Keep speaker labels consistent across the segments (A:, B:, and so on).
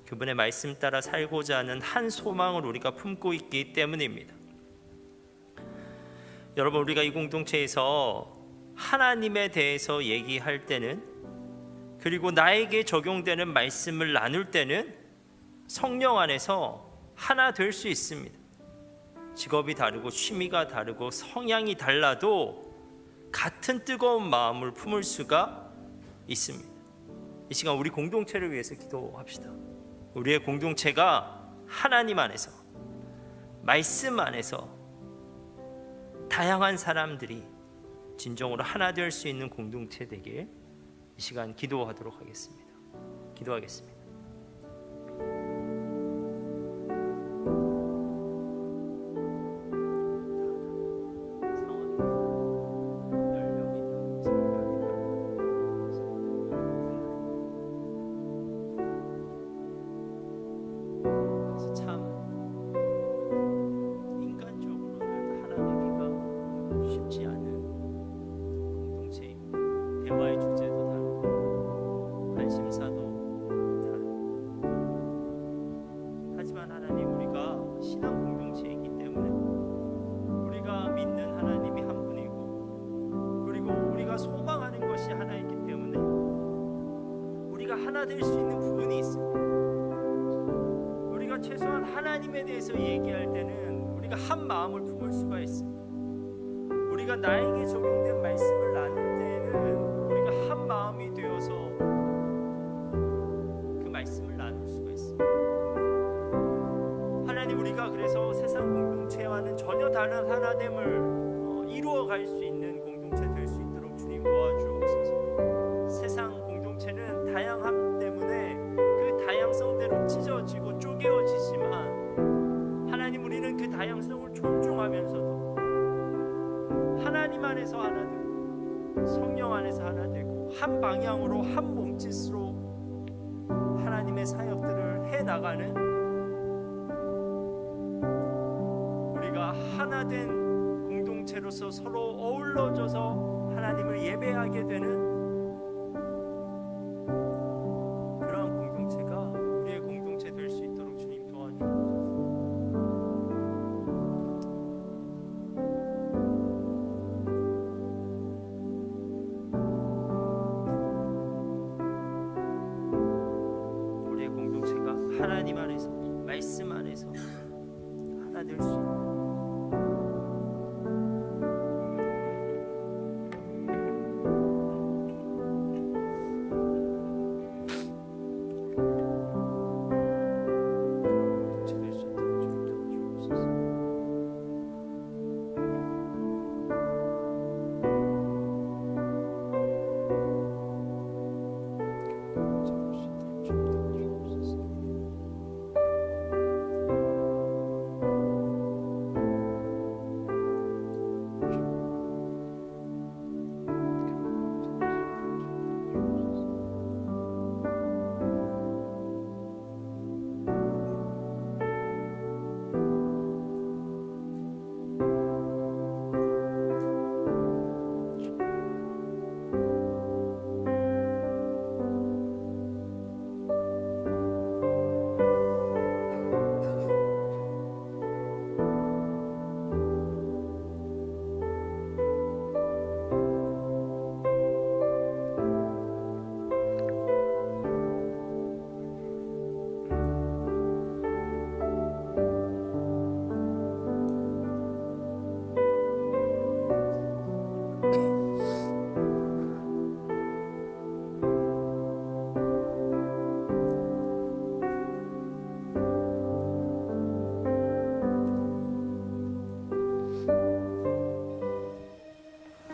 A: 그분의 말씀 따라 살고자 하는 한 소망을 우리가 품고 있기 때문입니다. 여러분, 우리가 이 공동체에서 하나님에 대해서 얘기할 때는, 그리고 나에게 적용되는 말씀을 나눌 때는 성령 안에서 하나 될 수 있습니다. 직업이 다르고 취미가 다르고 성향이 달라도 같은 뜨거운 마음을 품을 수가 있습니다. 이 시간 우리 공동체를 위해서 기도합시다. 우리의 공동체가 하나님 안에서, 말씀 안에서 다양한 사람들이 진정으로 하나 될 수 있는 공동체 되길 이 시간 기도하도록 하겠습니다. 기도하겠습니다. 대화의 주제도 다르고 관심사도 다르고, 하지만 하나님, 우리가 신앙 공동체이기 때문에 우리가 믿는 하나님이 한 분이고, 그리고 우리가 소망하는 것이 하나이기 때문에 우리가 하나 될 수 있는 부분이 있습니다. 우리가 최소한 하나님에 대해서 얘기할 때는 우리가 한 마음을 품을 수가 있습니다. 우리가 나에게 적용된 말씀을 나눌 때는 우리가 한 마음이 되어서 그 말씀을 나눌 수가 있습니다. 하나님, 우리가 그래서 세상 공동체와는 전혀 다른 하나됨을 이루어갈 수 있는 공동체 될 수 있도록 주님 도와주옵소서. 세상 공동체는 다양함 때문에 그 다양성대로 찢어지고 쪼개어지지만, 하나님, 우리는 그 다양성을 존중하면서도 하나님 안에서 하나 되고 성령 안에서 하나 되고 한 방향으로 한 몸짓으로 하나님의 사역들을 해나가는, 우리가 하나 된 공동체로서 서로 어우러져서 하나님을 예배하게 되는 그러한 공동체가 우리의 공동체 될 수 있도록 주님 도와주옵소서. 하나님 안에서, 말씀 안에서 하나 될 수 있는, 공동체 될 수 있도록 주님 도와주옵소서.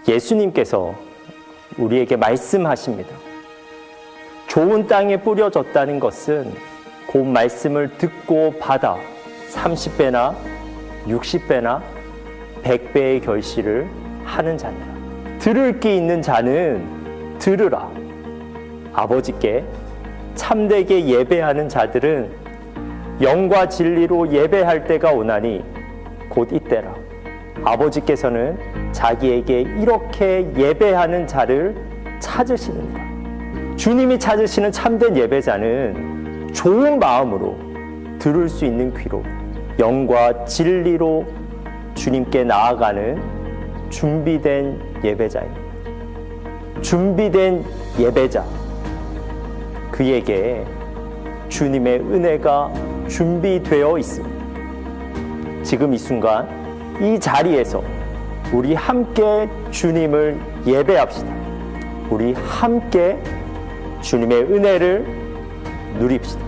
B: 예수님께서 우리에게 말씀하십니다. 좋은 땅에 뿌려졌다는 것은 그 말씀을 듣고 받아 30배나 60배나 100배의 결실을 하는 자니라. 들을 귀 있는 자는 들으라. 아버지께 참되게 예배하는 자들은 영과 진리로 예배할 때가 오나니 곧 이때라. 아버지께서는 자기에게 이렇게 예배하는 자를 찾으시느니라. 주님이 찾으시는 참된 예배자는 좋은 마음으로 들을 수 있는 귀로 영과 진리로 주님께 나아가는 준비된 예배자입니다. 준비된 예배자, 그에게 주님의 은혜가 준비되어 있습니다. 지금 이 순간 이 자리에서 우리 함께 주님을 예배합시다. 우리 함께 주님의 은혜를 누립시다.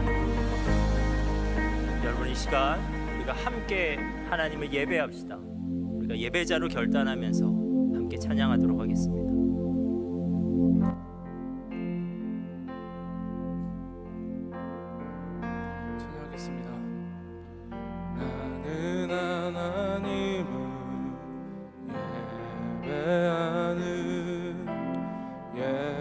A: 여러분, 이 시간 우리가 함께 하나님을 예배합시다. 우리가 예배자로 결단하면서 함께 찬양하도록 하겠습니다.
C: 찬양하겠습니다. 나는 하나님을 예배하는 예배자입니다.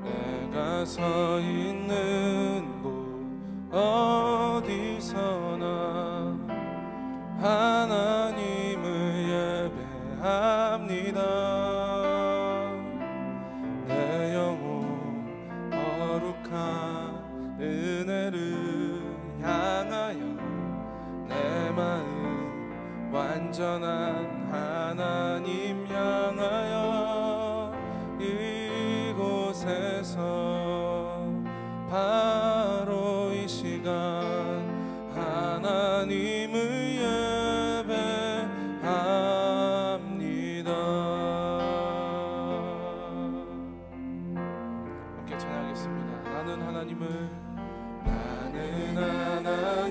C: 내가 서 있는 곳 어디서나 하나님을 예배합니다. 내 영혼 거룩한 은혜를 향하여 내 마음 완전한 하나님 향하여 이곳에서 바로 이 시간 하나님을 예배합니다. 함께 찬양하겠습니다. 나는 하나님을 예배하는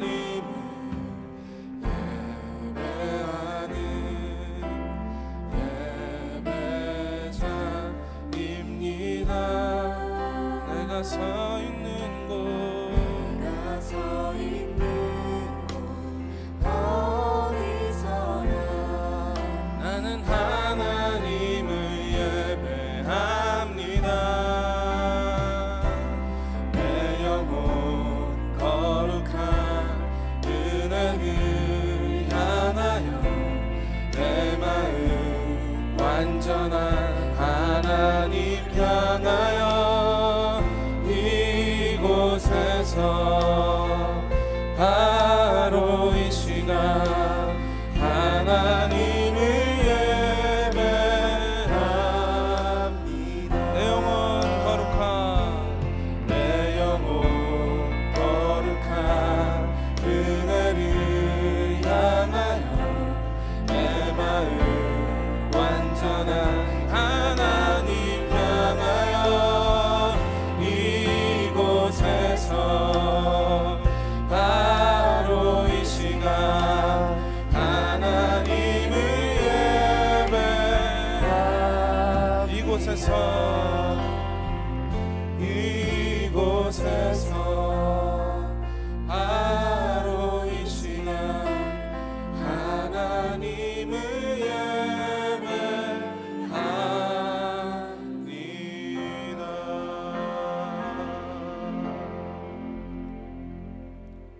C: 예배자입니다. 내가 서 있는 곳 어디서나 나는 하나님을 예배합니다. 내 영혼 거룩한 은혜를 향하여 내 마음 완전한 하나님 향하여 이곳에서 바로 이 시간 하나님을 예배합니다. 내 영혼 거룩한 은혜를 향하여 내 마음 완전한 하나님 향하여 이곳에서 바로 이 시간 하나님을 예배하 이곳에서 바로 이 시간 하나님을 예배합니다.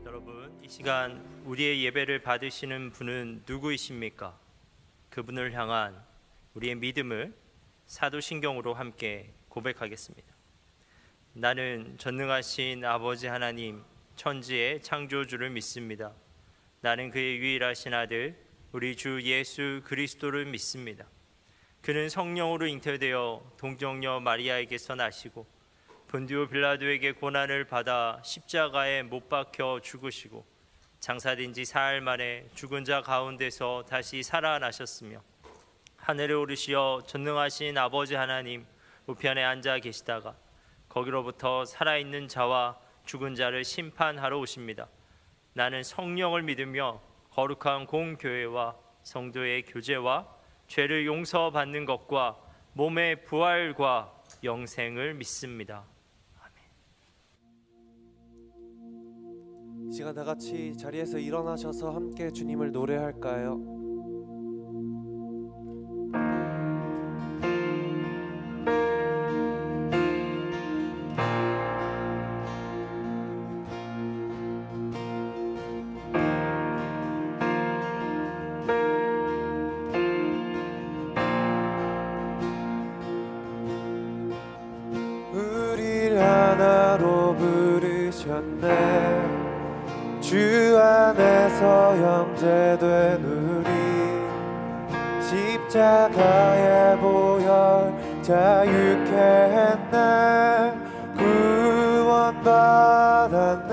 A: 여러분, 이 시간 우리의 예배를 받으시는 분은 누구이십니까? 그분을 향한 우리의 믿음을 사도신경으로 함께 고백하겠습니다. 나는 전능하신 아버지 하나님, 천지의 창조주를 믿습니다. 나는 그의 유일하신 아들 우리 주 예수 그리스도를 믿습니다. 그는 성령으로 잉태되어 동정녀 마리아에게서 나시고 본디오 빌라도에게 고난을 받아 십자가에 못 박혀 죽으시고 장사된 지 사흘 만에 죽은 자 가운데서 다시 살아나셨으며 하늘에 오르시어 전능하신 아버지 하나님 우편에 앉아 계시다가 거기로부터 살아있는 자와 죽은 자를 심판하러 오십니다. 나는 성령을 믿으며 거룩한 공교회와 성도의 교제와 죄를 용서받는 것과 몸의 부활과 영생을 믿습니다.
D: 이 시간 다 같이 자리에서 일어나셔서 함께 주님을 노래할까요? 부르셨네. 주 안에서 형제된 우리 십자가의 보혈 자유케 했네. 구원받았네.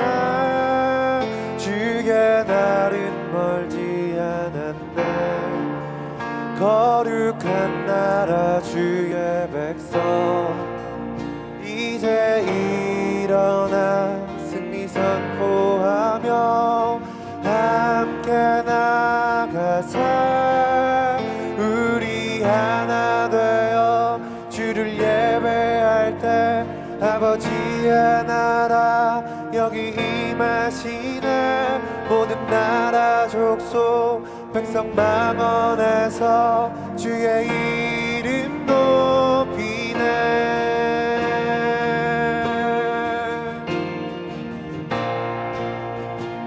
D: 주의 날은 멀지 않았네. 거룩한 나라 주의 백성 이제 일어나 승리 선포하며 함께 나가자. 우리 하나 되어 주를 예배할 때 아버지의 나라 여기 임하시네. 모든 나라 족속 백성 망원에서 주의 이름 높이네.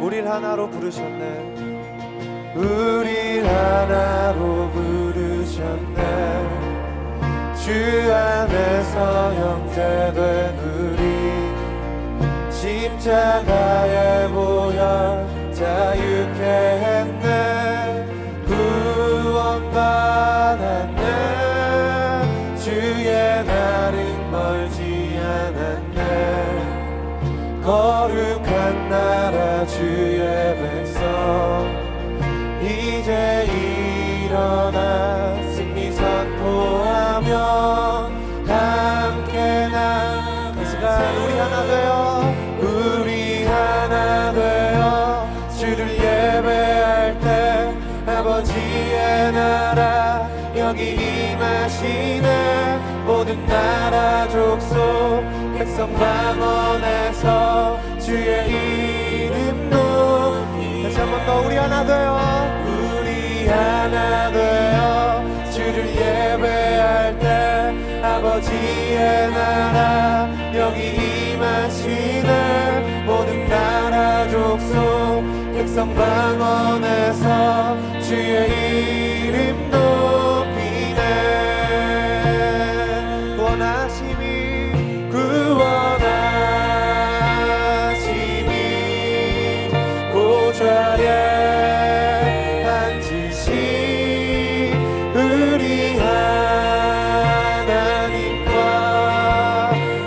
D: 우릴 하나로 부르셨네. 우릴 하나로 부르셨네. 주 안에서 형제된 우리 십자가의 보혈 자유케 했네. 구원받았네. 주의 날은 멀지 않았네. 거룩한 나라 주의 백성 이제 일어나 승리 선포하며 함께 이 시간 우리 하나 되어 우리 하나 되어 주를 예배할 때 아버지의 나라 여기 임하시네. 모든 나라 족속 백성 방언에서 주의 이름 높이. 다시 한 번 더 우리 하나 되어 우리 하나 되어 주를 예배할 때 아버지의 나라 여기 임하시네. 모든 나라 족속 백성 방언에서 주의 이름 높이네. 구원하심이 고좌에 앉으신 우리 하나님과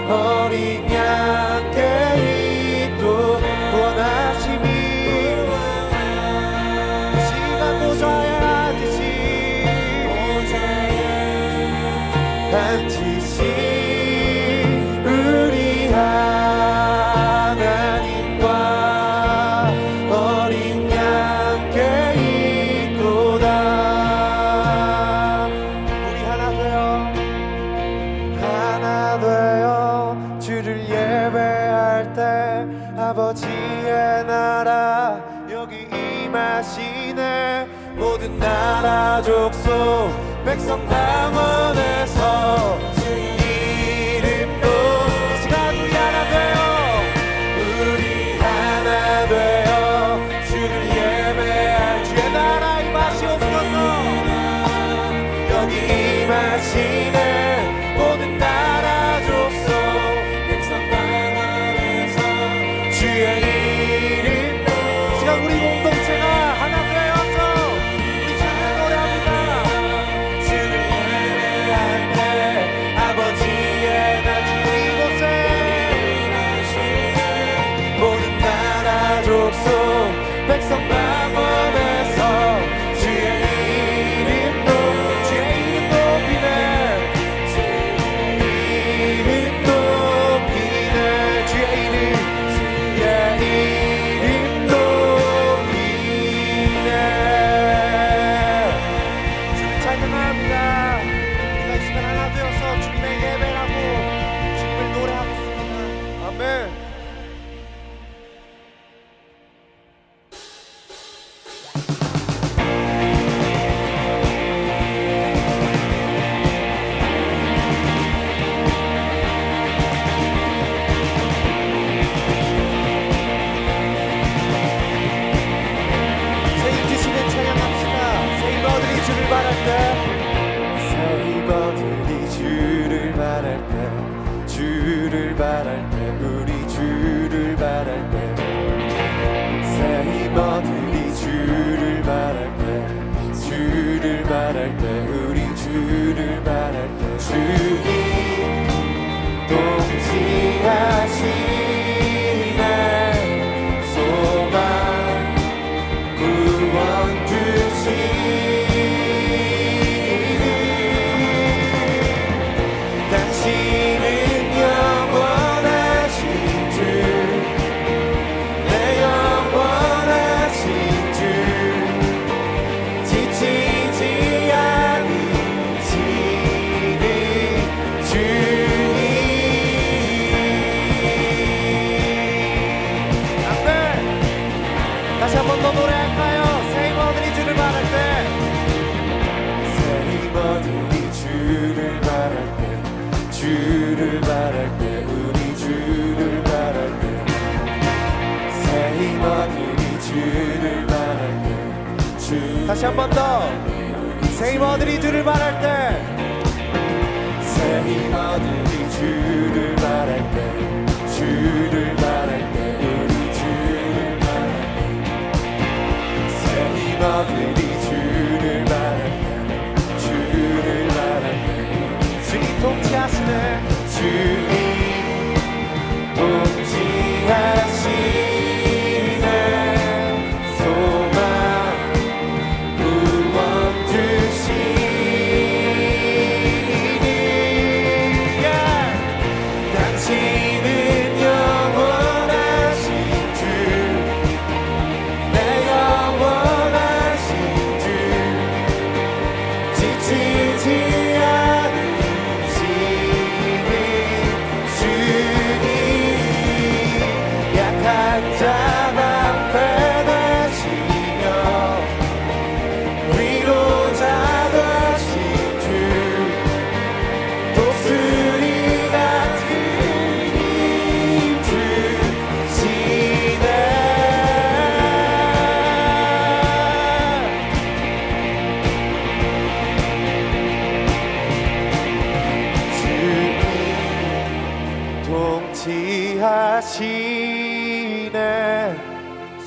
D: 어린 양께 있도 구원하심이 시간 고좌에 앉으신 우리 하나님과 어린 양께 있도다. 우리 하나 되어 주를 예배할 때 아버지의 나라 여기 임하시네. 모든 나라 족속 백성 방언에서 주의 이름도 이 시간 우리 하나 되어 주를 예배할 주의 나라 임하시옵소서. 여기 임하시네. 모든 나라 족속 백성 방언에서 주의 이름도 이 시간 우리 공동체가 하나 되어서 우리 주를 노래합니다. 주를 예배할 때 아버지의 날 이곳에 모든 나라 족속 백성 방언에서 주의 이름 높이네. 이름 높이네. 주의 이름 높이네. 주를 찬양합니다. 우리가 이 시간 하나 되어서 주님의 예배하고 주님을 노래하겠습니다. 아멘. 다시 한 번 더 새 힘어들이 주를 바랄 때
C: 새 힘어들이 주를 바랄 때 주를 바랄 때 우리 주를 바랄 때새 힘어들이 주를 바랄 때 주를 바랄 때
D: 주님 통치하시네
C: 주님 통치하시네 소망 구원 주시니 당신은 영원하신 주 내 영원하신 주 지치지 않으시는 주님 약한 자 방패되시며 위로자 되신 주 독수리 같은 힘 주시네 주님 통치하시네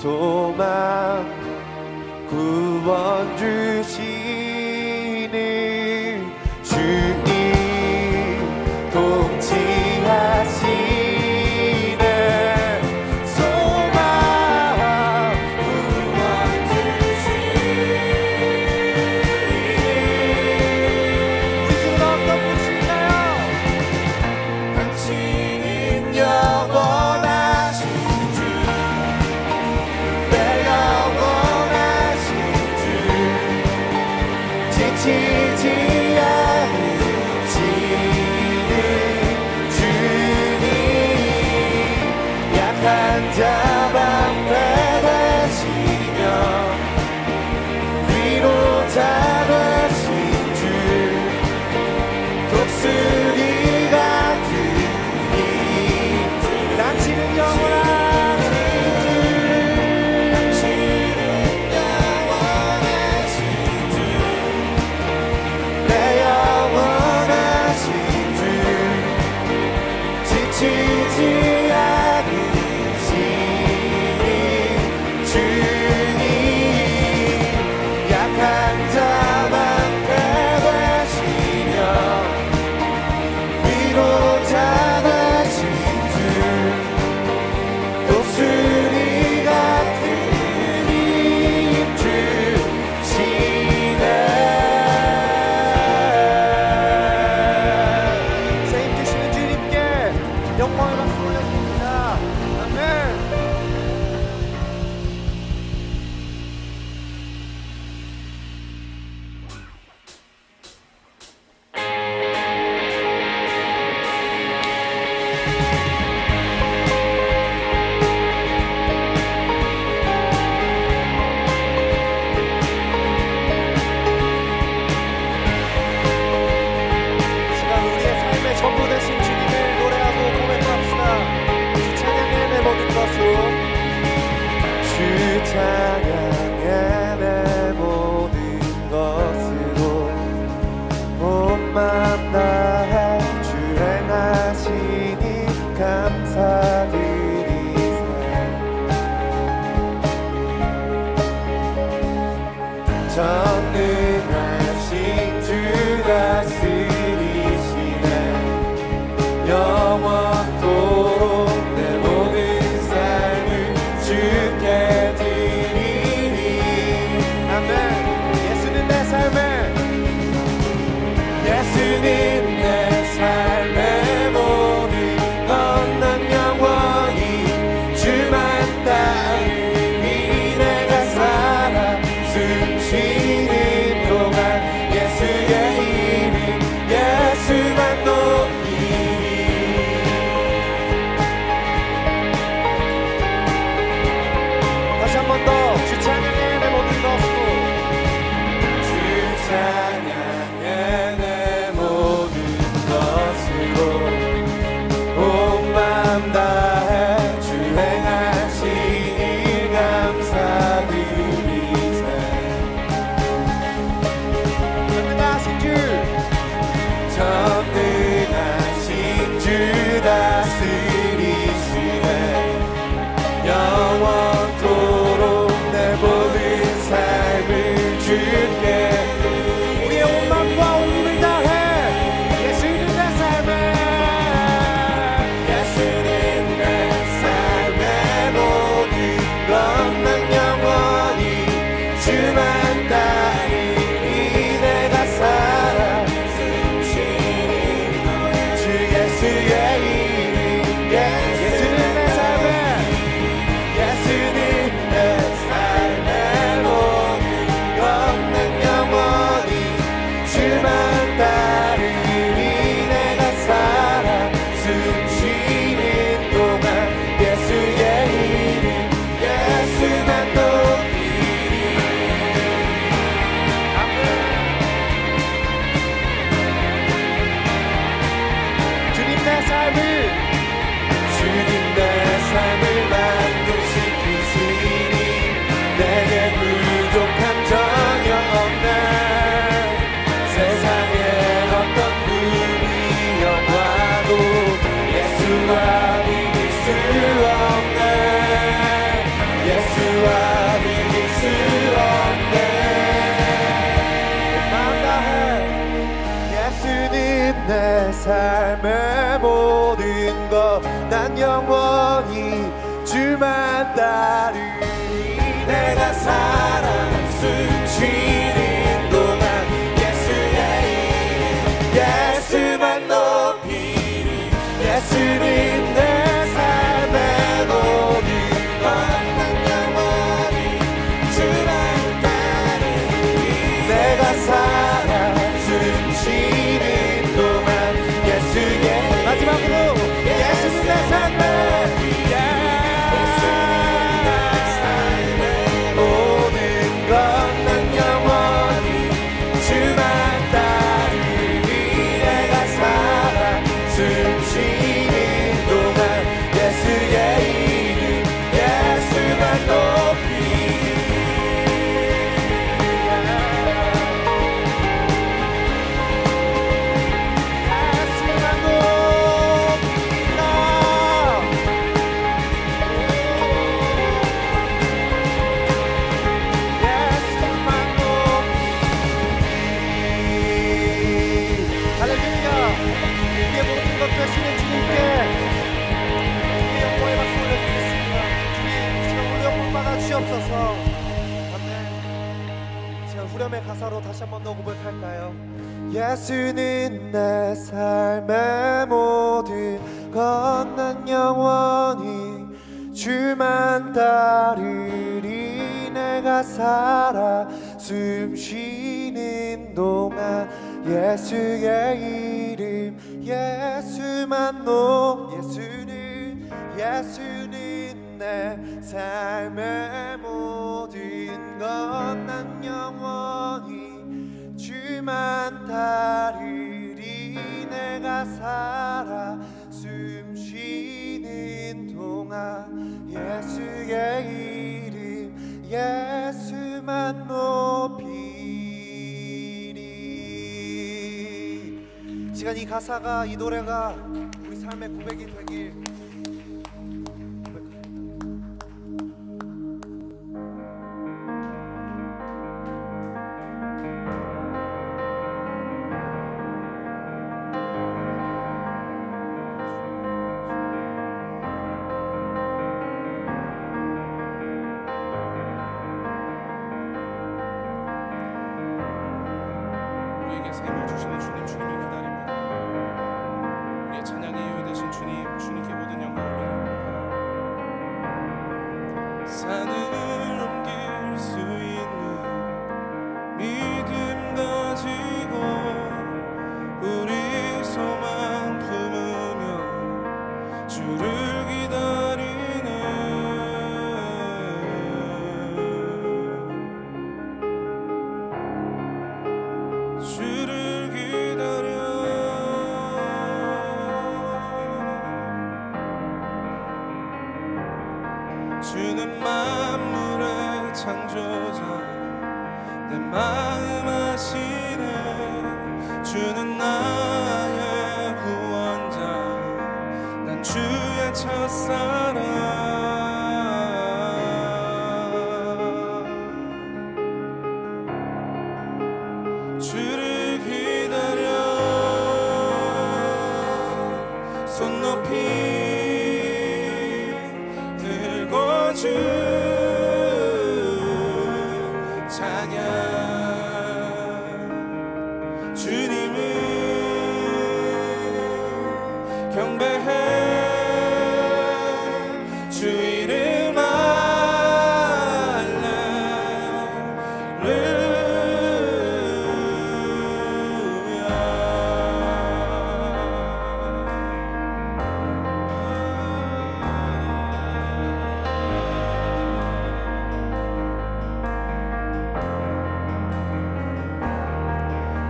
C: 소망 구원 주시니 주님 통치하시네 소망 구원 주시니
D: 우리 주는 어떤 분이신가요?
C: 당신은 영원하신 주 내 영원하신 주 지치지 않으시는 주님 약한 자 방패 되시며 위로자 되신 주 독수리 같은 힘
D: 당신은 영원하신
C: 당신은 영원하신 주 내 영원하신 주 지치지 않으시는 삶의 모든 것 난 영원히 주만 따르리 내가 살아 숨쉬는 동안 예수의 이름 예수만 높이리 예수는 내 삶의 모든 것 난 영원히 주만 따르리 내가 살아 숨쉬는 동안 예수의 마지막으로 예수는 내 삶의 모든 것 난 영원히 주만 따르리 내가 살아 숨쉬는 동안 예수의 이름 예수만 높이리 주옵소서. 아멘. 제가 후렴의 가사로 다시 한 번 더 고백할까요? 예수는 내 삶의 모든 것 난 영원히 주만 따르리 내가 살아 숨쉬는 동안 예수의 이름 예수만 예수는 내 삶의 모든 것 난 영원히 주만 따르리 내가 살아 숨쉬는 동안 예수의 이름 예수만 높이리 시간 이 가사가 이 노래가 우리 삶의 고백이 되길
E: 우리에게 샘을 주시는 주님을 기다립니다. 우리의 찬양의 이유 되신 주님께 모든 영광을 드립니다. 산을 옮길 수 있는 믿음 가지고 우리 소망 품으며 주를 기다리네. 주를 기다려 주는 만물의 창조자 내 마음 아시네 주는 나의 구원자 난 주의 첫사랑 주를 기다려 손 높이 들고 주 찬양 주님을 경배해 주 이름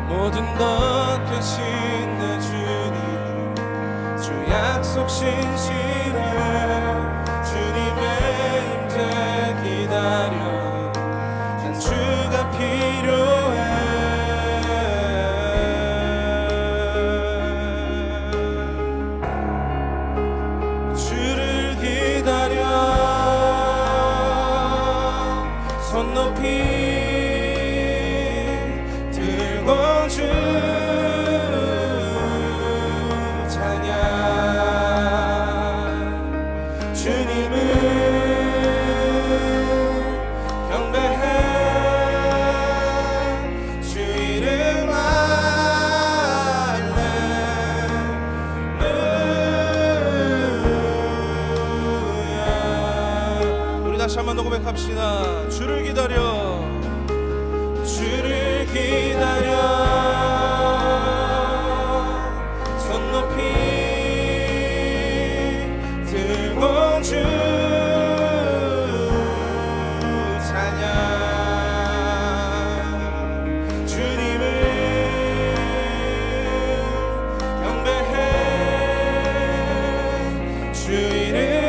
E: 모든 것 되신 내 주님 주 약속 신실해 주님의 임재 기다려 난 주가 필요해 주를 기다려 손 높이 주 다시 한번 더 고백합시다. 주를 기다려, 주를 기다려, 손 높이 들고 주 찬양, 주님을 경배해, 주 이름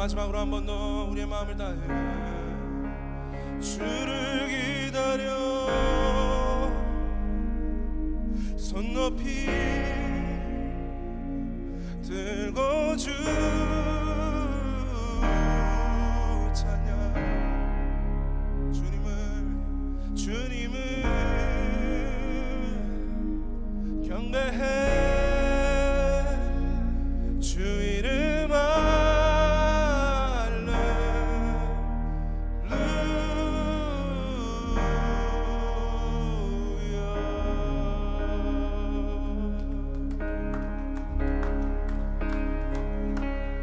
E: 마지막으로 한 번 더 우리의 마음을 다해 주를 기다려 손 높이 들고 주 찬양 주님을 경배해 주 이름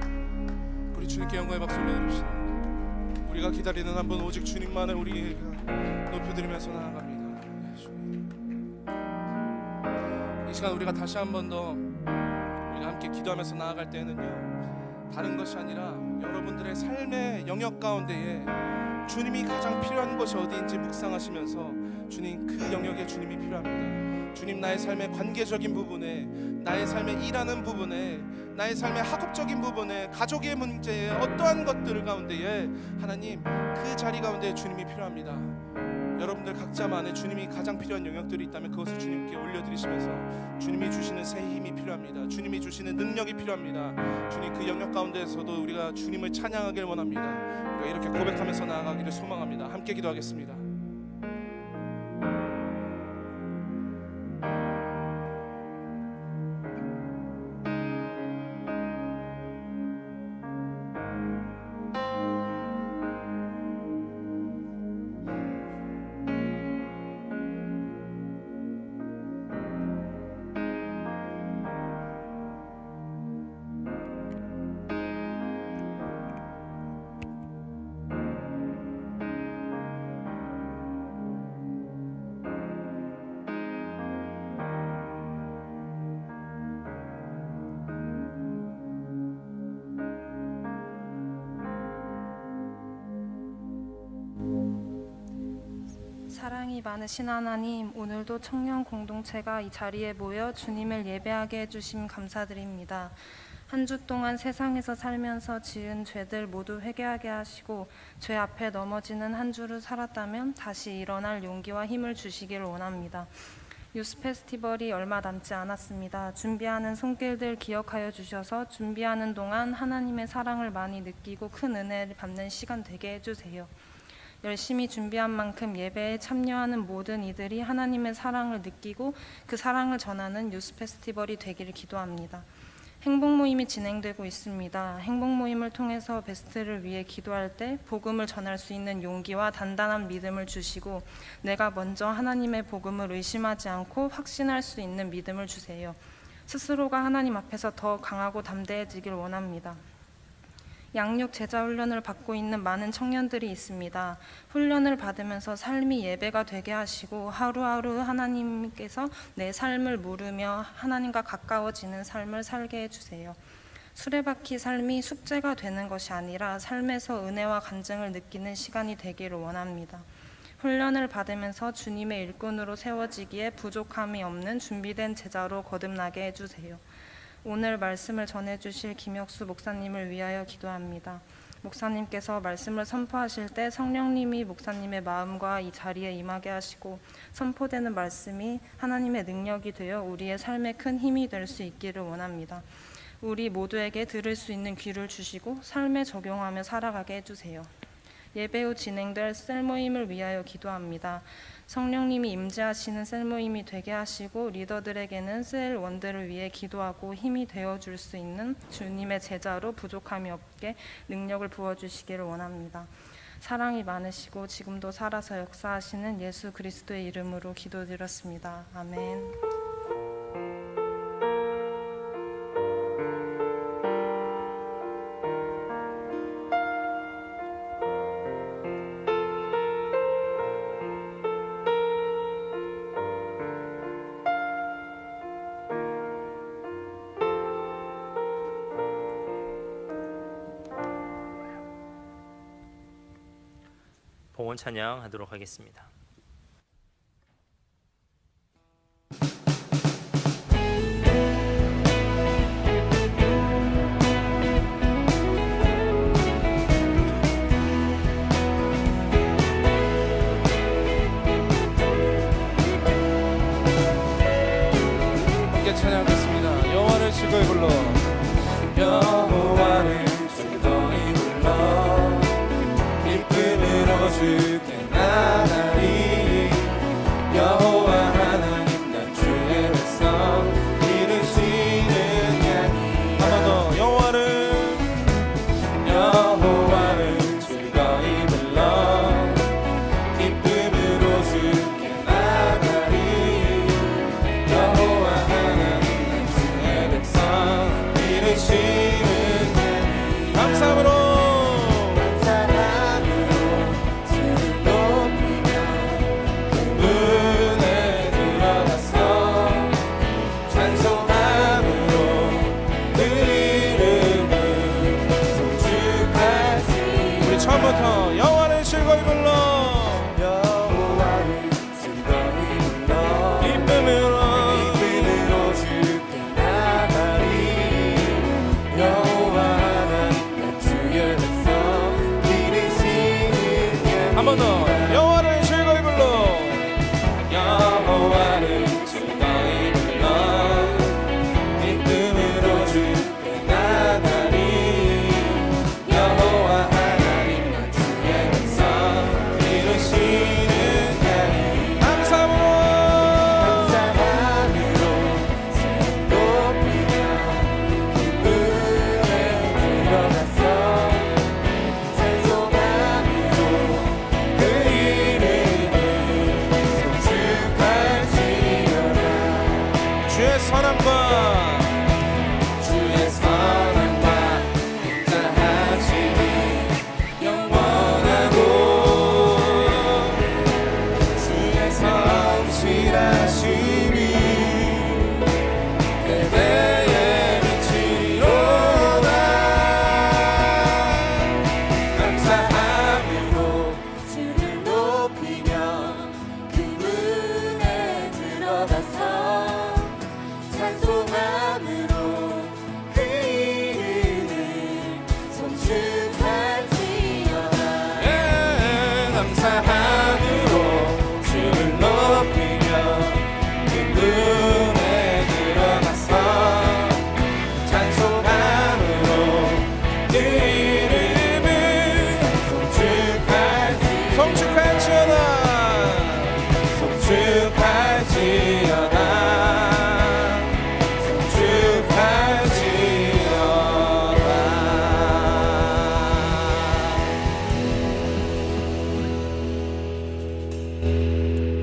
E: 할렐루야. 우리 주님께 영광의 박수 올려드립시다. 우리가 기다리는 한 분 오직 주님만을 우리가 높여드리면서 나아갑니다. 이 시간 우리가 다시 한 번 더 우리가 함께 기도하면서 나아갈 때는요, 다른 것이 아니라 여러분들의 삶의 영역 가운데에 주님이 가장 필요한 것이 어디인지 묵상하시면서 주님, 그 영역에 주님이 필요합니다. 주님, 나의 삶의 관계적인 부분에, 나의 삶의 일하는 부분에, 나의 삶의 학업적인 부분에, 가족의 문제에, 어떠한 것들 가운데에 하나님, 그 자리 가운데 주님이 필요합니다. 여러분들 각자만의 주님이 가장 필요한 영역들이 있다면 그것을 주님께 올려드리시면서 주님이 주시는 새 힘이 필요합니다. 주님이 주시는 능력이 필요합니다. 주님, 그 영역 가운데에서도 우리가 주님을 찬양하길 원합니다. 우리가 이렇게 고백하면서 나아가기를 소망합니다. 함께 기도하겠습니다.
F: 사랑이 많으신 하나님, 오늘도 청년 공동체가 이 자리에 모여 주님을 예배하게 해주심 감사드립니다. 한 주 동안 세상에서 살면서 지은 죄들 모두 회개하게 하시고 죄 앞에 넘어지는 한 주를 살았다면 다시 일어날 용기와 힘을 주시기를 원합니다. 유스 페스티벌이 얼마 남지 않았습니다. 준비하는 손길들 기억하여 주셔서 준비하는 동안 하나님의 사랑을 많이 느끼고 큰 은혜를 받는 시간 되게 해주세요. 열심히 준비한 만큼 예배에 참여하는 모든 이들이 하나님의 사랑을 느끼고 그 사랑을 전하는 유스 페스티벌이 되기를 기도합니다. 행복 모임이 진행되고 있습니다. 행복 모임을 통해서 베스트를 위해 기도할 때 복음을 전할 수 있는 용기와 단단한 믿음을 주시고 내가 먼저 하나님의 복음을 의심하지 않고 확신할 수 있는 믿음을 주세요. 스스로가 하나님 앞에서 더 강하고 담대해지길 원합니다. 양육 제자 훈련을 받고 있는 많은 청년들이 있습니다. 훈련을 받으면서 삶이 예배가 되게 하시고 하루하루 하나님께서 내 삶을 물으며 하나님과 가까워지는 삶을 살게 해주세요. 수레바퀴 삶이 숙제가 되는 것이 아니라 삶에서 은혜와 간증을 느끼는 시간이 되기를 원합니다. 훈련을 받으면서 주님의 일꾼으로 세워지기에 부족함이 없는 준비된 제자로 거듭나게 해주세요. 오늘 말씀을 전해주실 김혁수 목사님을 위하여 기도합니다. 목사님께서 말씀을 선포하실 때 성령님이 목사님의 마음과 이 자리에 임하게 하시고 선포되는 말씀이 하나님의 능력이 되어 우리의 삶에 큰 힘이 될 수 있기를 원합니다. 우리 모두에게 들을 수 있는 귀를 주시고 삶에 적용하며 살아가게 해주세요. 예배 후 진행될 셀모임을 위하여 기도합니다. 성령님이 임재하시는 셀모임이 되게 하시고 리더들에게는 셀원들을 위해 기도하고 힘이 되어줄 수 있는 주님의 제자로 부족함이 없게 능력을 부어주시기를 원합니다. 사랑이 많으시고 지금도 살아서 역사하시는 예수 그리스도의 이름으로 기도드렸습니다. 아멘.
A: 봉헌 찬양하도록 하겠습니다.
E: 즐거이 불러 여호와를 즐거이 불러 기쁨으로 주께 나가리 여호와 하나님 난 주의 백성 이르시는 양이 한 번 더 여호와를 즐거이 불러 기쁨으로 주께 나가리 여호와 하나님 난 주의 백성 이르시는 양이 감사함으로 주를 높이며 그 문에 들어가서 찬송함으로 그 이름을 송축하지 우리 처음부터 여호와를 즐거이 불러
C: 여호와를 즐거이 불러
E: 기쁨으로
C: 주께 나가리 여호와 하나님 난 주의 백성 이르시는 양이
E: 한 번 더 여호와를 즐거이 불러 여호와를 즐거이 불러 기쁨으로 주께 나가리 여호와 하나님 난 주의 백성 이루시는 양이 감사함으로
C: 주를 높이며 기쁨에 들어가서 찬송함으로 그 이름을 송축할지어다
E: 주의 선함과 인자하심이 영원하고 주의 성실하심이 대대에 미치리로다 감사함으로
C: 주를 높이며 그 문에 들어가서 찬송함으로 그 이름을 송축할지어다
E: 예, 감사함으로 주를 높이며 그 문에 들어가서 찬송함으로 그 이름을 송축할지어다 송축할지어다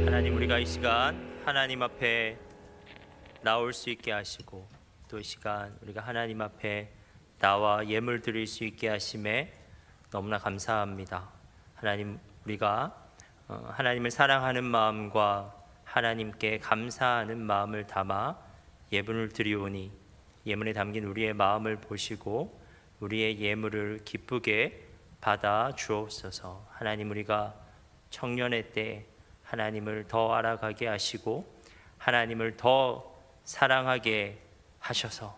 A: 하나님, 우리가 이 시간 하나님 앞에 나올 수 있게 하시고 또 이 시간 우리가 하나님 앞에 나와 예물 드릴 수 있게 하심에 너무나 감사합니다. 하나님, 우리가 하나님을 사랑하는 마음과 하나님께 감사하는 마음을 담아 예물을 드리오니 예물에 담긴 우리의 마음을 보시고 우리의 예물을 기쁘게 받아 주옵소서. 하나님, 우리가 청년의 때 하나님을 더 알아가게 하시고 하나님을 더 사랑하게 하셔서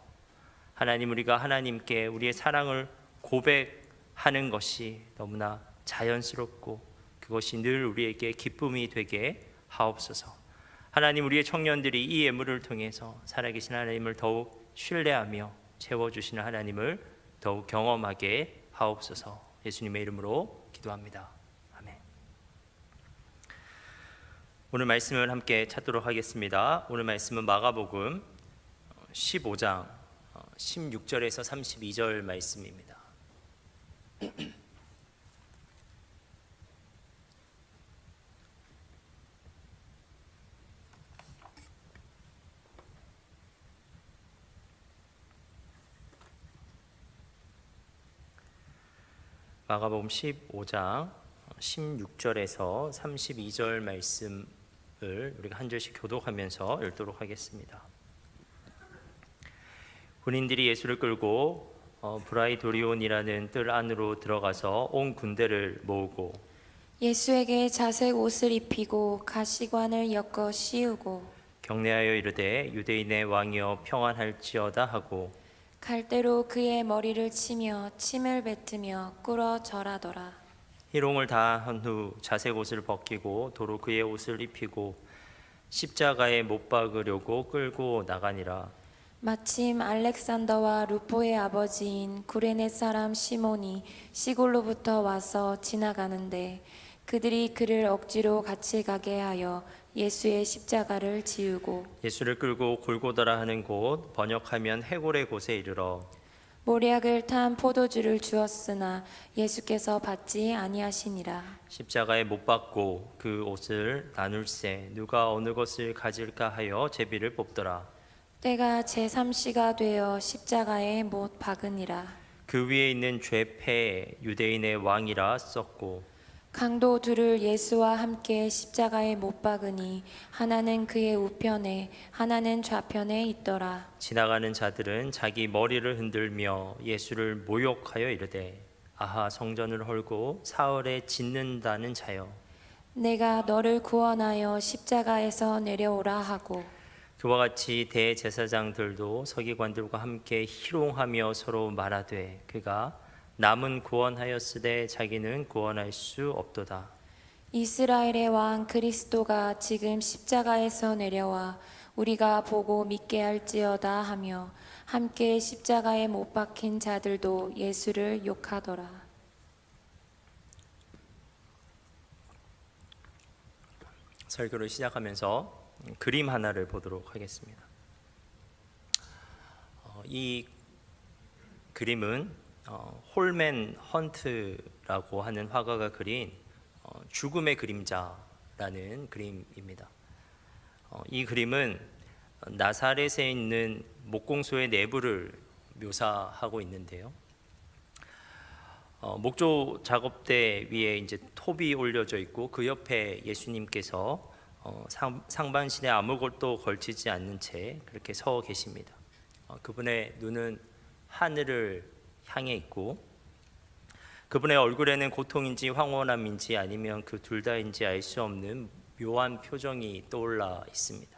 A: 하나님, 우리가 하나님께 우리의 사랑을 고백하는 것이 너무나 자연스럽고 그것이 늘 우리에게 기쁨이 되게 하옵소서. 하나님, 우리의 청년들이 이 예물을 통해서 살아계신 하나님을 더욱 신뢰하며 채워주시는 하나님을 더욱 경험하게 하옵소서. 예수님의 이름으로 기도합니다. 아멘. 오늘 말씀을 함께 찾도록 하겠습니다. 오늘 말씀은 마가복음 15장 16절에서 32절 말씀입니다. 마가복음 15장 16절에서 32절 말씀을 우리가 한 절씩 교독하면서 읽도록 하겠습니다. 군인들이 예수를 끌고 브라이도리온이라는 뜰 안으로 들어가서 온 군대를 모으고
G: 예수에게 자색 옷을 입히고 가시관을 엮어 씌우고
A: 경례하여 이르되 유대인의 왕이여 평안할지어다 하고
G: 갈대로 그의 머리를 치며 침을 뱉으며 꿇어 절하더라.
A: 희롱을 다 한 후 자색 옷을 벗기고 도로 그의 옷을 입히고 십자가에 못 박으려고 끌고 나가니라.
G: 마침 알렉산더와 루포의 아버지인 구레네 사람 시몬이 시골로부터 와서 지나가는데 그들이 그를 억지로 같이 가게 하여 예수의 십자가를 지우고
A: 예수를 끌고 골고다라 하는 곳, 번역하면 해골의 곳에 이르러
G: 모략을 탄 포도주를 주었으나 예수께서 받지 아니하시니라.
A: 십자가에 못 박고 그 옷을 나눌세 누가 어느 것을 가질까 하여 제비를 뽑더라.
G: 때가 제3시가 되어 십자가에 못 박으니라.
A: 그 위에 있는 죄패 유대인의 왕이라 썼고
G: 강도 둘을 예수와 함께 십자가에 못 박으니 하나는 그의 우편에 하나는 좌편에 있더라.
A: 지나가는 자들은 자기 머리를 흔들며 예수를 모욕하여 이르되 아하 성전을 헐고 사흘에 짓는다는 자여
G: 내가 너를 구원하여 십자가에서 내려오라 하고
A: 그와 같이 대제사장들도 서기관들과 함께 희롱하며 서로 말하되 그가 남은 구원하였으되 자기는 구원할 수 없도다.
G: 이스라엘의 왕 그리스도가 지금 십자가에서 내려와 우리가 보고 믿게 할지어다 하며 함께 십자가에 못 박힌 자들도 예수를 욕하더라.
A: 설교를 시작하면서 그림 하나를 보도록 하겠습니다. 이 그림은 홀맨 헌트라고 하는 화가가 그린 죽음의 그림자라는 그림입니다. 이 그림은 나사렛에 있는 목공소의 내부를 묘사하고 있는데요. 목조 작업대 위에 이제 톱이 올려져 있고 그 옆에 예수님께서 상반신에 아무것도 걸치지 않는 채 그렇게 서 계십니다. 그분의 눈은 하늘을 향해 있고 그분의 얼굴에는 고통인지 황홀함인지 아니면 그 둘 다인지 알 수 없는 묘한 표정이 떠올라 있습니다.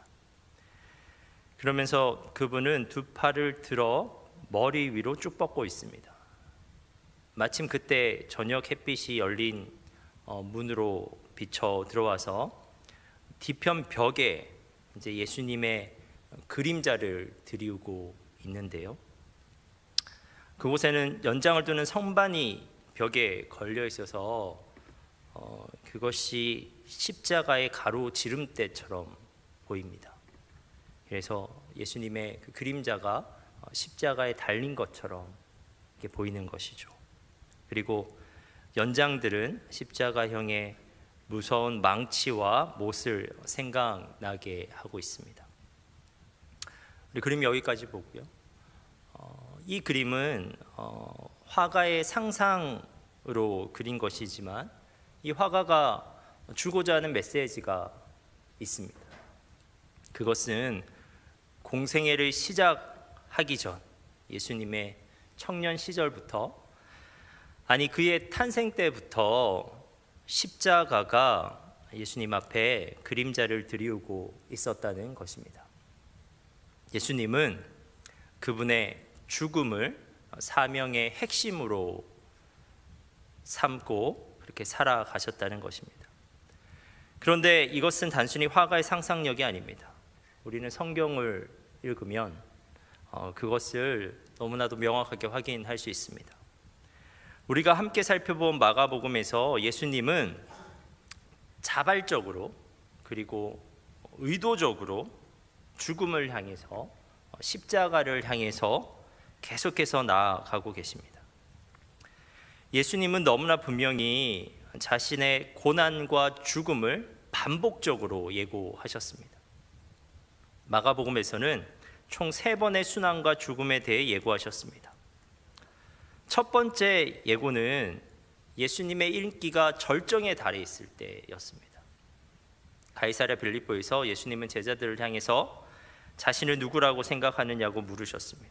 A: 그러면서 그분은 두 팔을 들어 머리 위로 쭉 뻗고 있습니다. 마침 그때 저녁 햇빛이 열린 문으로 비쳐 들어와서 뒤편 벽에 이제 예수님의 그림자를 드리우고 있는데요. 그곳에는 연장을 두는 성반이 벽에 걸려 있어서 그것이 십자가의 가로 지름대처럼 보입니다. 그래서 예수님의 그 그림자가 십자가에 달린 것처럼 이렇게 보이는 것이죠. 그리고 연장들은 십자가형의 무서운 망치와 못을 생각나게 하고 있습니다. 우리 그림 여기까지 보고요. 이 그림은 화가의 상상으로 그린 것이지만 이 화가가 주고자 하는 메시지가 있습니다. 그것은 공생애를 시작하기 전 예수님의 청년 시절부터 아니 그의 탄생 때부터 십자가가 예수님 앞에 그림자를 드리우고 있었다는 것입니다. 예수님은 그분의 죽음을 사명의 핵심으로 삼고 그렇게 살아가셨다는 것입니다. 그런데 이것은 단순히 화가의 상상력이 아닙니다. 우리는 성경을 읽으면 그것을 너무나도 명확하게 확인할 수 있습니다. 우리가 함께 살펴본 마가복음에서 예수님은 자발적으로 그리고 의도적으로 죽음을 향해서 십자가를 향해서 계속해서 나아가고 계십니다. 예수님은 너무나 분명히 자신의 고난과 죽음을 반복적으로 예고하셨습니다. 마가복음에서는 총 3번의 순환과 죽음에 대해 예고하셨습니다. 첫 번째 예고는 예수님의 인기가 절정에 달해 있을 때였습니다. 가이사랴 빌립보에서 예수님은 제자들을 향해서 자신을 누구라고 생각하느냐고 물으셨습니다.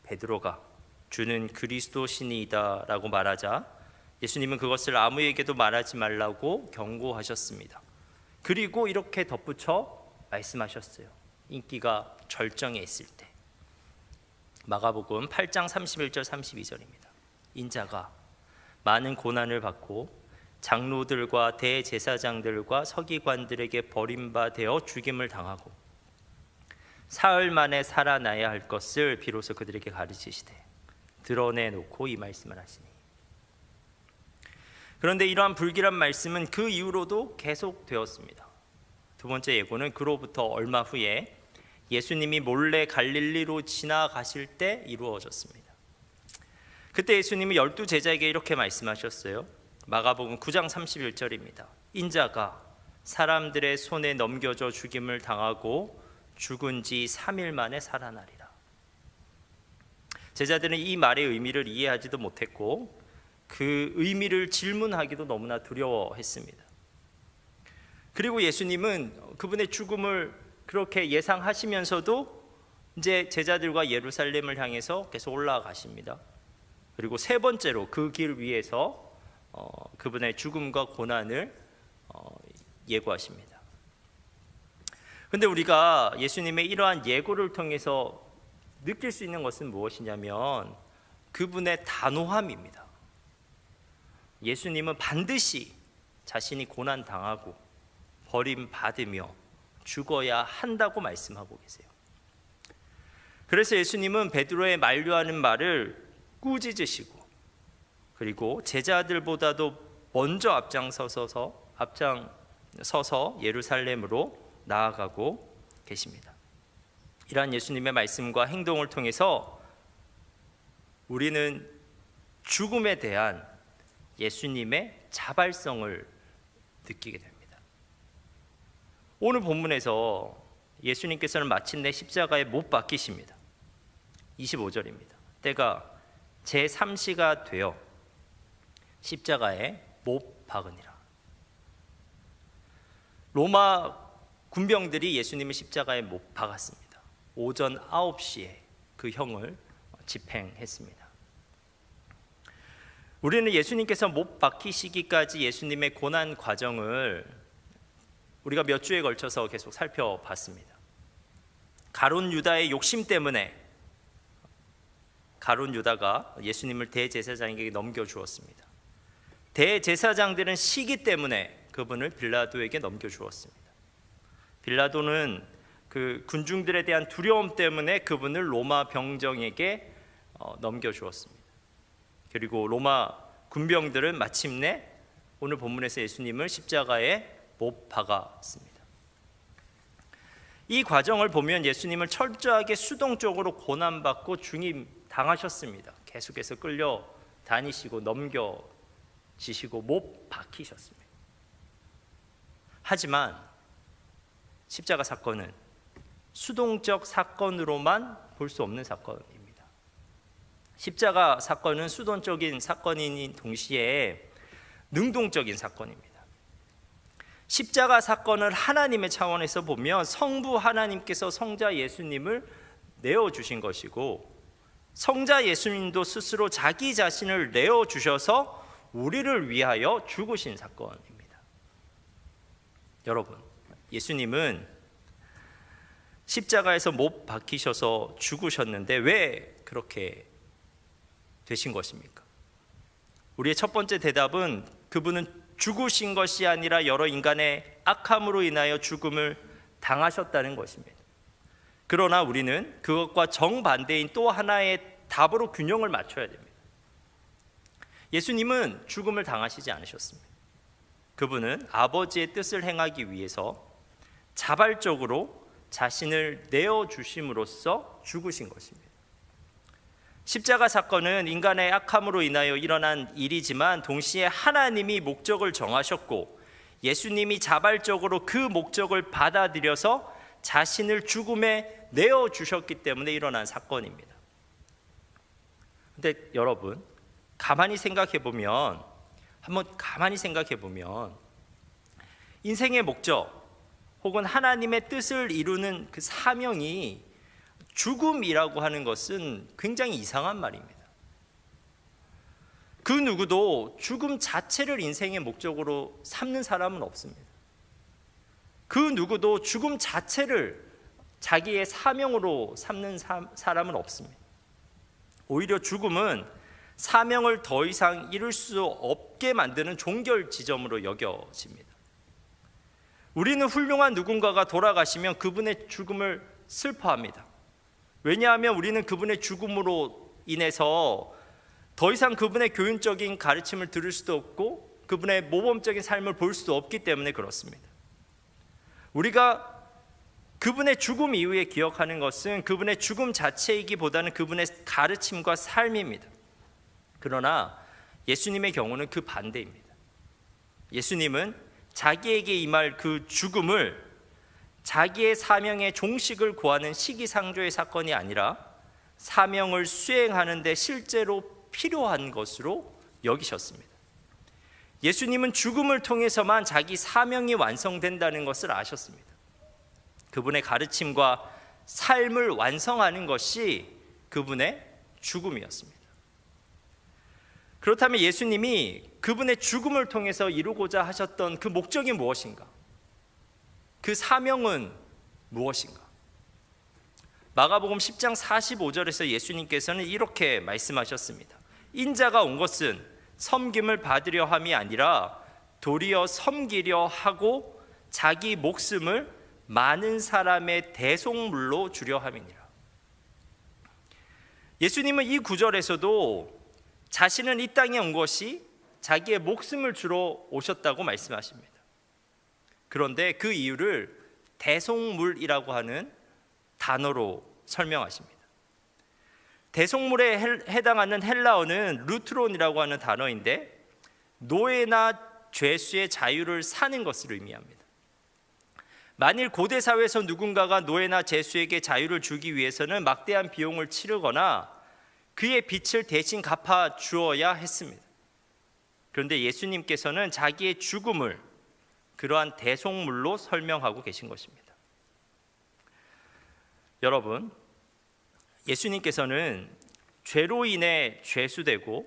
A: 베드로가 주는 그리스도시니이다 라고 말하자 예수님은 그것을 아무에게도 말하지 말라고 경고하셨습니다. 그리고 이렇게 덧붙여 말씀하셨어요. 인기가 절정에 있을 때. 마가복음 8장 31절 32절입니다. 인자가 많은 고난을 받고 장로들과 대제사장들과 서기관들에게 버림받아 죽임을 당하고 사흘 만에 살아나야 할 것을 비로소 그들에게 가르치시되 드러내놓고 이 말씀을 하시니. 그런데 이러한 불길한 말씀은 그 이후로도 계속되었습니다. 두 번째 예고는 그로부터 얼마 후에 예수님이 몰래 갈릴리로 지나가실 때 이루어졌습니다. 그때 예수님이 12제자에게 이렇게 말씀하셨어요. 마가복음 9장 31절입니다. 인자가 사람들의 손에 넘겨져 죽임을 당하고 죽은 지 3일 만에 살아나리라. 제자들은 이 말의 의미를 이해하지도 못했고 그 의미를 질문하기도 너무나 두려워했습니다. 그리고 예수님은 그분의 죽음을 그렇게 예상하시면서도 이제 제자들과 예루살렘을 향해서 계속 올라가십니다. 그리고 세 번째로 그 길 위에서 그분의 죽음과 고난을 예고하십니다. 그런데 우리가 예수님의 이러한 예고를 통해서 느낄 수 있는 것은 무엇이냐면 그분의 단호함입니다. 예수님은 반드시 자신이 고난당하고 버림받으며 죽어야 한다고 말씀하고 계세요. 그래서 예수님은 베드로의 만류하는 말을 꾸짖으시고 그리고 제자들보다도 먼저 앞장서서 예루살렘으로 나아가고 계십니다. 이러한 예수님의 말씀과 행동을 통해서 우리는 죽음에 대한 예수님의 자발성을 느끼게 됩니다. 오늘 본문에서 예수님께서는 마침내 십자가에 못 박히십니다. 25절입니다. 때가 제3시가 되어 십자가에 못 박으니라. 로마 군병들이 예수님을 십자가에 못 박았습니다. 오전 9시에 그 형을 집행했습니다. 우리는 예수님께서 못 박히시기까지 예수님의 고난 과정을 우리가 몇 주에 걸쳐서 계속 살펴봤습니다. 가룟 유다의 욕심 때문에 가룟 유다가 예수님을 대제사장에게 넘겨주었습니다. 대제사장들은 시기 때문에 그분을 빌라도에게 넘겨주었습니다. 빌라도는 그 군중들에 대한 두려움 때문에 그분을 로마 병정에게 넘겨주었습니다. 그리고 로마 군병들은 마침내 오늘 본문에서 예수님을 십자가에 못 박았습니다. 이 과정을 보면 예수님을 철저하게 수동적으로 고난받고 중임당하셨습니다. 계속해서 끌려 다니시고 넘겨지시고 못 박히셨습니다. 하지만 십자가 사건은 수동적 사건으로만 볼 수 없는 사건입니다. 십자가 사건은 수동적인 사건인 동시에 능동적인 사건입니다. 십자가 사건을 하나님의 차원에서 보면 성부 하나님께서 성자 예수님을 내어주신 것이고 성자 예수님도 스스로 자기 자신을 내어주셔서 우리를 위하여 죽으신 사건입니다. 여러분, 예수님은 십자가에서 못 박히셔서 죽으셨는데 왜 그렇게 되신 것입니까? 우리의 첫 번째 대답은 그분은 죽으신 것이 아니라 여러 인간의 악함으로 인하여 죽음을 당하셨다는 것입니다. 그러나 우리는 그것과 정반대인 또 하나의 답으로 균형을 맞춰야 됩니다. 예수님은 죽음을 당하시지 않으셨습니다. 그분은 아버지의 뜻을 행하기 위해서 자발적으로 자신을 내어주심으로써 죽으신 것입니다. 십자가 사건은 인간의 악함으로 인하여 일어난 일이지만 동시에 하나님이 목적을 정하셨고 예수님이 자발적으로 그 목적을 받아들여서 자신을 죽음에 내어주셨기 때문에 일어난 사건입니다. 그런데 여러분, 한번 가만히 생각해 보면 인생의 목적 혹은 하나님의 뜻을 이루는 그 사명이 죽음이라고 하는 것은 굉장히 이상한 말입니다. 그 누구도 죽음 자체를 인생의 목적으로 삼는 사람은 없습니다. 그 누구도 죽음 자체를 자기의 사명으로 삼는 사람은 없습니다. 오히려 죽음은 사명을 더 이상 이룰 수 없게 만드는 종결 지점으로 여겨집니다. 우리는 훌륭한 누군가가 돌아가시면 그분의 죽음을 슬퍼합니다. 왜냐하면 우리는 그분의 죽음으로 인해서 더 이상 그분의 교훈적인 가르침을 들을 수도 없고 그분의 모범적인 삶을 볼 수도 없기 때문에 그렇습니다. 우리가 그분의 죽음 이후에 기억하는 것은 그분의 죽음 자체이기보다는 그분의 가르침과 삶입니다. 그러나 예수님의 경우는 그 반대입니다. 예수님은 자기에게 임할 그 죽음을 자기의 사명의 종식을 구하는 시기상조의 사건이 아니라 사명을 수행하는 데 실제로 필요한 것으로 여기셨습니다. 예수님은 죽음을 통해서만 자기 사명이 완성된다는 것을 아셨습니다. 그분의 가르침과 삶을 완성하는 것이 그분의 죽음이었습니다. 그렇다면 예수님이 그분의 죽음을 통해서 이루고자 하셨던 그 목적이 무엇인가? 그 사명은 무엇인가? 마가복음 10장 45절에서 예수님께서는 이렇게 말씀하셨습니다. 인자가 온 것은 섬김을 받으려 함이 아니라 도리어 섬기려 하고 자기 목숨을 많은 사람의 대속물로 주려 함이니라. 예수님은 이 구절에서도 자신은 이 땅에 온 것이 자기의 목숨을 주러 오셨다고 말씀하십니다. 그런데 그 이유를 대속물이라고 하는 단어로 설명하십니다. 대속물에 해당하는 헬라어는 루트론이라고 하는 단어인데 노예나 죄수의 자유를 사는 것을 의미합니다. 만일 고대 사회에서 누군가가 노예나 죄수에게 자유를 주기 위해서는 막대한 비용을 치르거나 그의 빚을 대신 갚아 주어야 했습니다. 그런데 예수님께서는 자기의 죽음을 그러한 대속물로 설명하고 계신 것입니다. 여러분, 예수님께서는 죄로 인해 죄수되고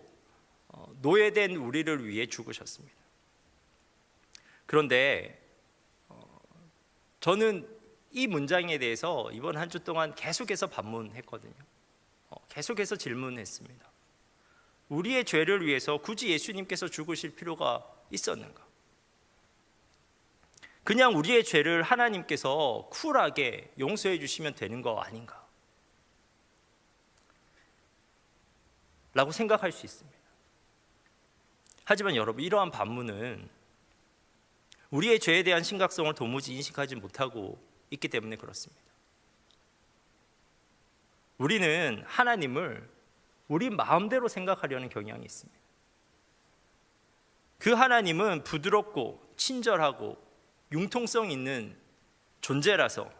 A: 노예된 우리를 위해 죽으셨습니다. 그런데 저는 이 문장에 대해서 이번 한 주 동안 계속해서 반문했거든요. 계속해서 질문했습니다. 우리의 죄를 위해서 굳이 예수님께서 죽으실 필요가 있었는가? 그냥 우리의 죄를 하나님께서 쿨하게 용서해 주시면 되는 거 아닌가? 라고 생각할 수 있습니다. 하지만 여러분, 이러한 반문은 우리의 죄에 대한 심각성을 도무지 인식하지 못하고 있기 때문에 그렇습니다. 우리는 하나님을 우리 마음대로 생각하려는 경향이 있습니다. 그 하나님은 부드럽고 친절하고 융통성 있는 존재라서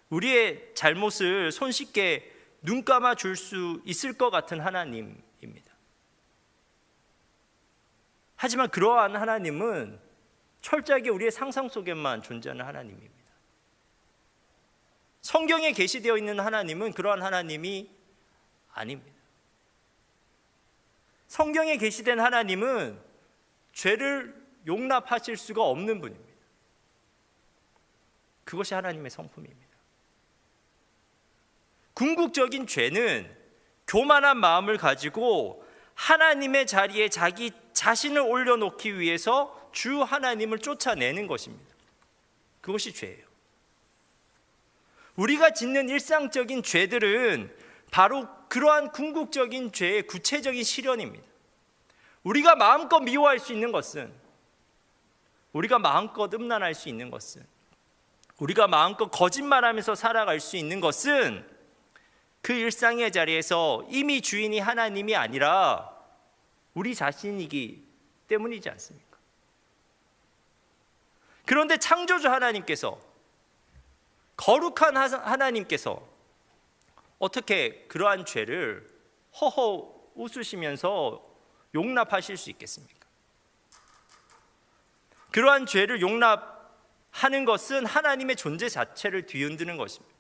A: 우리의 잘못을 손쉽게 눈 감아 줄 수 있을 것 같은 하나님입니다. 하지만 그러한 하나님은 철저하게 우리의 상상 속에만 존재하는 하나님입니다. 성경에 계시되어 있는 하나님은 그러한 하나님이 아닙니다. 성경에 계시된 하나님은 죄를 용납하실 수가 없는 분입니다. 그것이 하나님의 성품입니다. 궁극적인 죄는 교만한 마음을 가지고 하나님의 자리에 자기 자신을 올려놓기 위해서 주 하나님을 쫓아내는 것입니다. 그것이 죄예요. 우리가 짓는 일상적인 죄들은 바로 그러한 궁극적인 죄의 구체적인 실현입니다. 우리가 마음껏 미워할 수 있는 것은, 우리가 마음껏 음란할 수 있는 것은, 우리가 마음껏 거짓말하면서 살아갈 수 있는 것은 그 일상의 자리에서 이미 주인이 하나님이 아니라 우리 자신이기 때문이지 않습니까? 그런데 창조주 하나님께서, 거룩한 하나님께서 어떻게 그러한 죄를 허허 웃으시면서 용납하실 수 있겠습니까? 그러한 죄를 용납하는 것은 하나님의 존재 자체를 뒤흔드는 것입니다.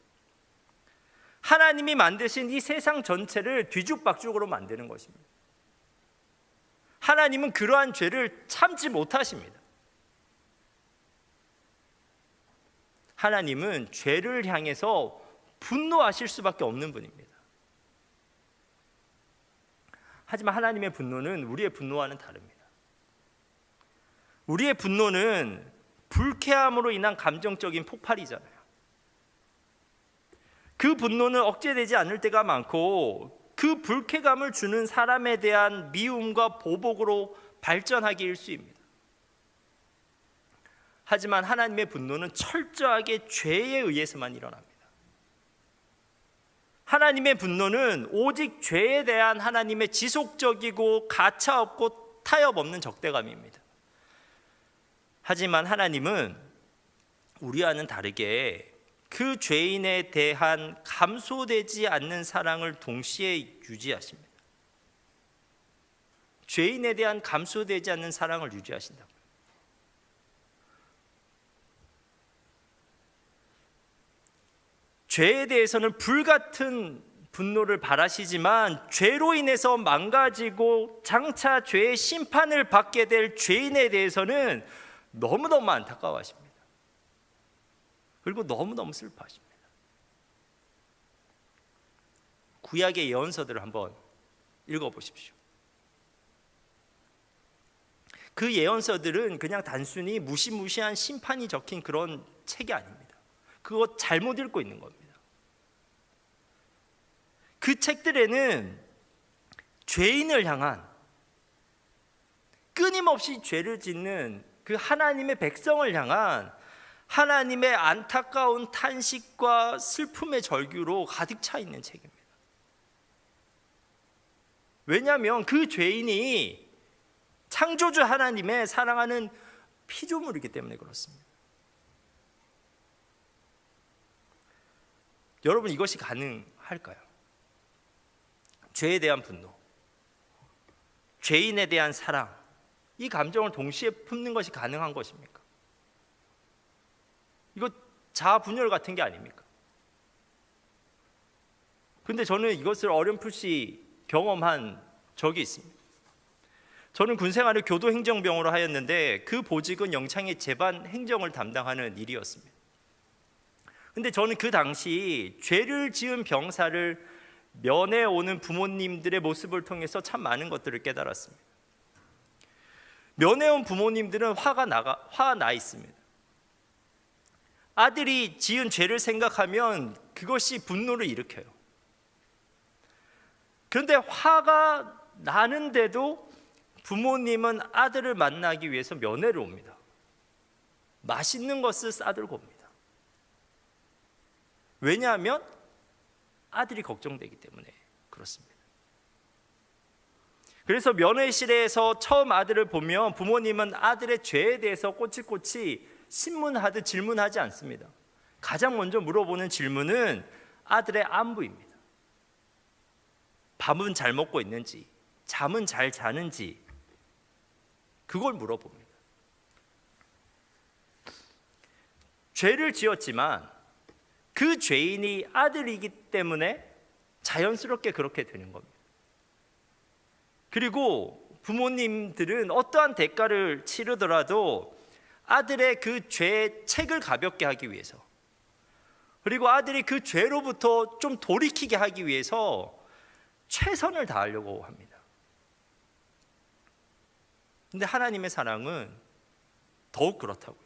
A: 하나님이 만드신 이 세상 전체를 뒤죽박죽으로 만드는 것입니다. 하나님은 그러한 죄를 참지 못하십니다. 하나님은 죄를 향해서 분노하실 수밖에 없는 분입니다. 하지만 하나님의 분노는 우리의 분노와는 다릅니다. 우리의 분노는 불쾌함으로 인한 감정적인 폭발이잖아요. 그 분노는 억제되지 않을 때가 많고 그 불쾌감을 주는 사람에 대한 미움과 보복으로 발전하기 일쑤입니다. 하지만 하나님의 분노는 철저하게 죄에 의해서만 일어납니다. 하나님의 분노는 오직 죄에 대한 하나님의 지속적이고 가차없고 타협없는 적대감입니다. 하지만 하나님은 우리와는 다르게 그 죄인에 대한 감소되지 않는 사랑을 동시에 유지하십니다. 죄인에 대한 감소되지 않는 사랑을 유지하신다고요. 죄에 대해서는 불같은 분노를 바라시지만 죄로 인해서 망가지고 장차 죄의 심판을 받게 될 죄인에 대해서는 너무너무 안타까워하십니다. 그리고 너무너무 슬퍼하십니다. 구약의 예언서들을 한번 읽어보십시오. 그 예언서들은 그냥 단순히 무시무시한 심판이 적힌 그런 책이 아닙니다. 그거 잘못 읽고 있는 겁니다. 그 책들에는 죄인을 향한, 끊임없이 죄를 짓는 그 하나님의 백성을 향한 하나님의 안타까운 탄식과 슬픔의 절규로 가득 차 있는 책입니다. 왜냐하면 그 죄인이 창조주 하나님의 사랑하는 피조물이기 때문에 그렇습니다. 여러분, 이것이 가능할까요? 죄에 대한 분노, 죄인에 대한 사랑, 이 감정을 동시에 품는 것이 가능한 것입니까? 이거 자아분열 같은 게 아닙니까? 근데 저는 이것을 어렴풋이 경험한 적이 있습니다. 저는 군생활을 교도행정병으로 하였는데 그 보직은 영창의 재반 행정을 담당하는 일이었습니다. 근데 저는 그 당시 죄를 지은 병사를 면회 오는 부모님들의 모습을 통해서 참 많은 것들을 깨달았습니다. 면회 온 부모님들은 화가 나 있습니다. 아들이 지은 죄를 생각하면 그것이 분노를 일으켜요. 그런데 화가 나는데도 부모님은 아들을 만나기 위해서 면회를 옵니다. 맛있는 것을 싸들고 옵니다. 왜냐하면 아들이 걱정되기 때문에 그렇습니다. 그래서 면회실에서 처음 아들을 보면 부모님은 아들의 죄에 대해서 꼬치꼬치 신문하듯 질문하지 않습니다. 가장 먼저 물어보는 질문은 아들의 안부입니다. 밥은 잘 먹고 있는지, 잠은 잘 자는지, 그걸 물어봅니다. 죄를 지었지만 그 죄인이 아들이기 때문에 자연스럽게 그렇게 되는 겁니다. 그리고 부모님들은 어떠한 대가를 치르더라도 아들의 그 죄의 책을 가볍게 하기 위해서, 그리고 아들이 그 죄로부터 좀 돌이키게 하기 위해서 최선을 다하려고 합니다. 근데 하나님의 사랑은 더욱 그렇다고요.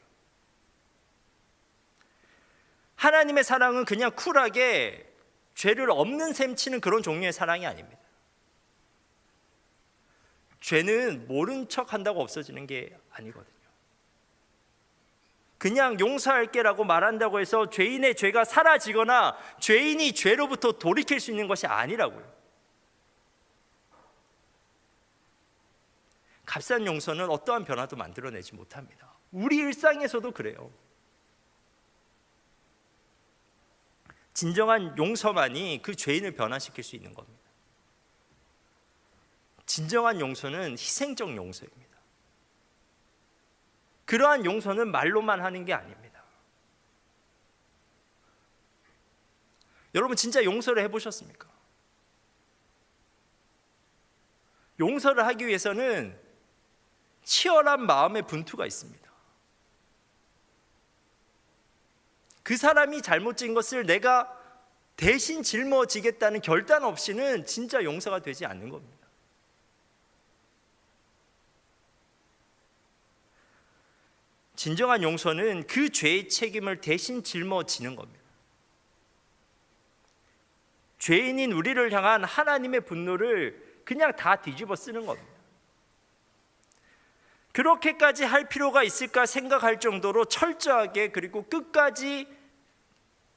A: 하나님의 사랑은 그냥 쿨하게 죄를 없는 셈 치는 그런 종류의 사랑이 아닙니다. 죄는 모른 척 한다고 없어지는 게 아니거든요. 그냥 용서할게라고 말한다고 해서 죄인의 죄가 사라지거나 죄인이 죄로부터 돌이킬 수 있는 것이 아니라고요. 값싼 용서는 어떠한 변화도 만들어내지 못합니다. 우리 일상에서도 그래요. 진정한 용서만이 그 죄인을 변화시킬 수 있는 겁니다. 진정한 용서는 희생적 용서입니다. 그러한 용서는 말로만 하는 게 아닙니다. 여러분, 진짜 용서를 해보셨습니까? 용서를 하기 위해서는 치열한 마음의 분투가 있습니다. 그 사람이 잘못 지은 것을 내가 대신 짊어지겠다는 결단 없이는 진짜 용서가 되지 않는 겁니다. 진정한 용서는 그 죄의 책임을 대신 짊어지는 겁니다. 죄인인 우리를 향한 하나님의 분노를 그냥 다 뒤집어 쓰는 겁니다. 그렇게까지 할 필요가 있을까 생각할 정도로 철저하게 그리고 끝까지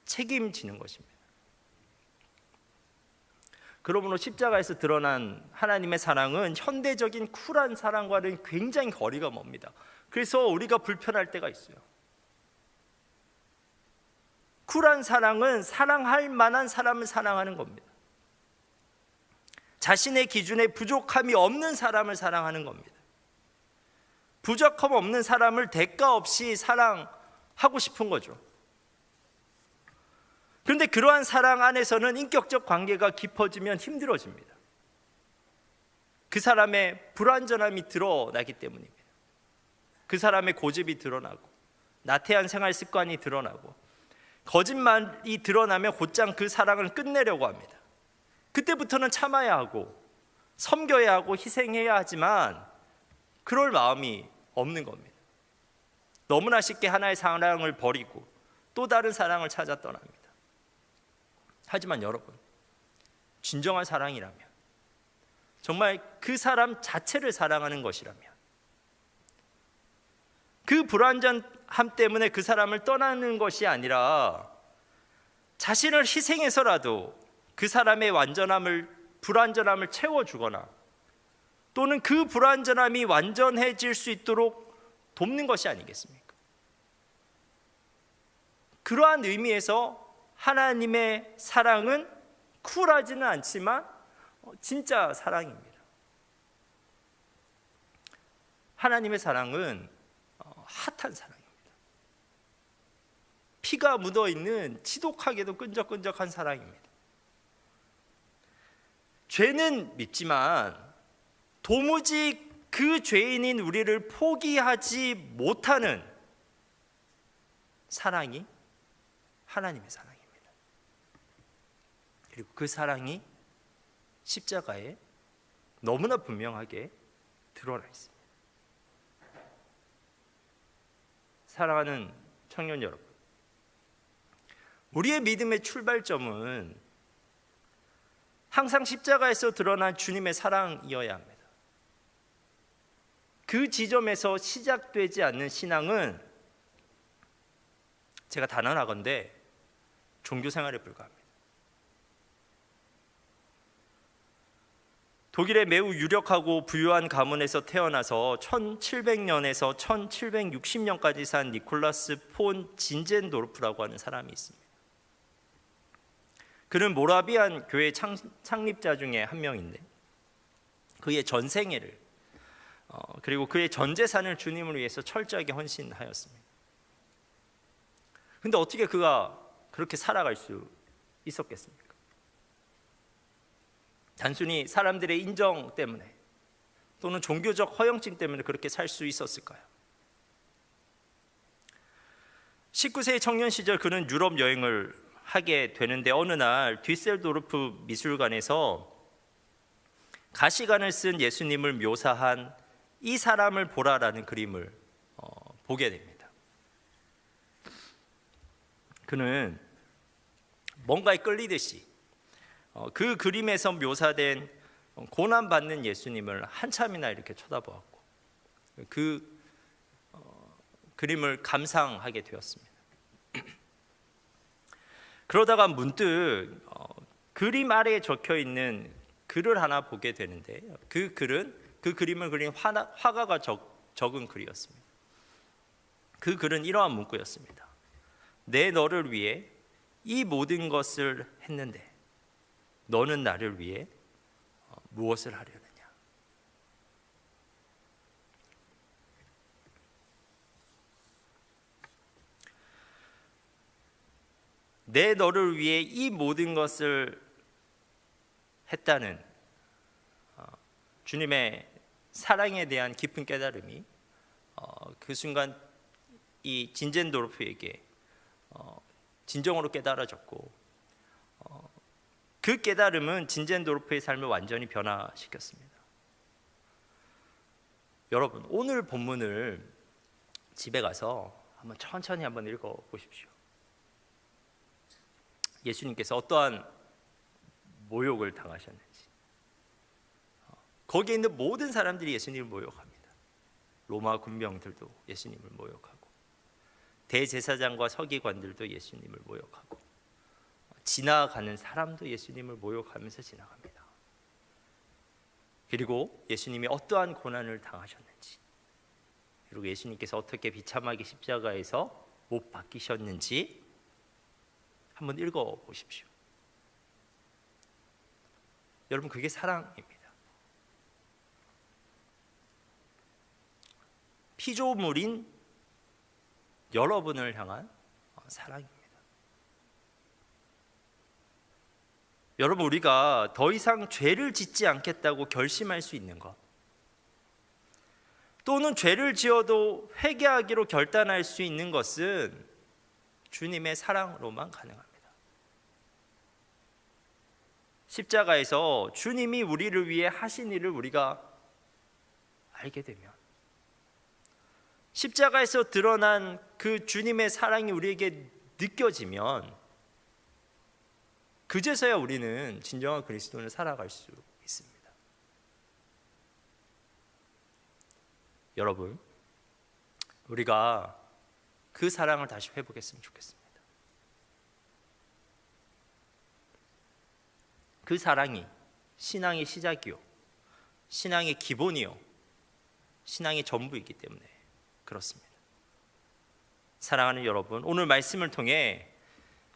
A: 책임지는 것입니다. 그러므로 십자가에서 드러난 하나님의 사랑은 현대적인 쿨한 사랑과는 굉장히 거리가 멉니다. 그래서 우리가 불편할 때가 있어요. 쿨한 사랑은 사랑할 만한 사람을 사랑하는 겁니다. 자신의 기준에 부족함이 없는 사람을 사랑하는 겁니다. 부족함 없는 사람을 대가 없이 사랑하고 싶은 거죠. 그런데 그러한 사랑 안에서는 인격적 관계가 깊어지면 힘들어집니다. 그 사람의 불완전함이 드러나기 때문입니다. 그 사람의 고집이 드러나고 나태한 생활 습관이 드러나고 거짓말이 드러나면 곧장 그 사랑을 끝내려고 합니다. 그때부터는 참아야 하고 섬겨야 하고 희생해야 하지만 그럴 마음이 없는 겁니다. 너무나 쉽게 하나의 사랑을 버리고 또 다른 사랑을 찾아 떠납니다. 하지만 여러분, 진정한 사랑이라면, 정말 그 사람 자체를 사랑하는 것이라면, 그 불완전함 때문에 그 사람을 떠나는 것이 아니라 자신을 희생해서라도 그 사람의 불완전함을 채워주거나 또는 그 불완전함이 완전해질 수 있도록 돕는 것이 아니겠습니까? 그러한 의미에서 하나님의 사랑은 쿨하지는 않지만 진짜 사랑입니다. 하나님의 사랑은 핫한 사랑입니다. 피가 묻어있는 지독하게도 끈적끈적한 사랑입니다. 죄는 밉지만 도무지 그 죄인인 우리를 포기하지 못하는 사랑이 하나님의 사랑입니다. 그리고 그 사랑이 십자가에 너무나 분명하게 드러나 있습니다. 사랑하는 청년 여러분, 우리의 믿음의 출발점은 항상 십자가에서 드러난 주님의 사랑이어야 합니다. 그 지점에서 시작되지 않는 신앙은 제가 단언하건대 종교 생활에 불과합니다. 독일의 매우 유력하고 부유한 가문에서 태어나서 1700년에서 1760년까지 산 니콜라스 폰 진젠도르프라고 하는 사람이 있습니다. 그는 모라비안 교회 창립자 중에 한 명인데 그의 전생애를 그리고 그의 전 재산을 주님을 위해서 철저하게 헌신하였습니다. 근데 어떻게 그가 그렇게 살아갈 수 있었겠습니까? 단순히 사람들의 인정 때문에 또는 종교적 허영증 때문에 그렇게 살 수 있었을까요? 19세의 청년 시절 그는 유럽 여행을 하게 되는데 어느 날 뒤셀도르프 미술관에서 가시관을 쓴 예수님을 묘사한 이 사람을 보라라는 그림을 보게 됩니다. 그는 뭔가에 끌리듯이 그 그림에서 묘사된 고난받는 예수님을 한참이나 이렇게 쳐다보았고 그 그림을 감상하게 되었습니다. 그러다가 문득 그림 아래에 적혀 있는 글을 하나 보게 되는데 그 글은 그 그림을 그린 화가가 적은 글이었습니다. 그 글은 이러한 문구였습니다. 내 너를 위해 이 모든 것을 했는데 너는 나를 위해 무엇을 하려느냐? 내 너를 위해 이 모든 것을 했다는 주님의 사랑에 대한 깊은 깨달음이 그 순간 이 진젠도르프에게 진정으로 깨달아졌고 그 깨달음은 진젠도르프의 삶을 완전히 변화시켰습니다. 여러분, 오늘 본문을 집에 가서 한번 천천히 한번 읽어보십시오. 예수님께서 어떠한 모욕을 당하셨는지. 거기에 있는 모든 사람들이 예수님을 모욕합니다. 로마 군병들도 예수님을 모욕하고, 대제사장과 서기관들도 예수님을 모욕하고, 지나가는 사람도 예수님을 모욕하면서 지나갑니다. 그리고 예수님이 어떠한 고난을 당하셨는지, 그리고 예수님께서 어떻게 비참하게 십자가에서 못 박히셨는지 한번 읽어보십시오. 여러분, 그게 사랑입니다. 피조물인 여러분을 향한 사랑입니다. 여러분, 우리가 더 이상 죄를 짓지 않겠다고 결심할 수 있는 것, 또는 죄를 지어도 회개하기로 결단할 수 있는 것은 주님의 사랑으로만 가능합니다. 십자가에서 주님이 우리를 위해 하신 일을 우리가 알게 되면, 십자가에서 드러난 그 주님의 사랑이 우리에게 느껴지면, 그제서야 우리는 진정한 그리스도를 살아갈 수 있습니다. 여러분, 우리가 그 사랑을 다시 회복했으면 좋겠습니다. 그 사랑이 신앙의 시작이요, 신앙의 기본이요, 신앙의 전부이기 때문에 그렇습니다. 사랑하는 여러분, 오늘 말씀을 통해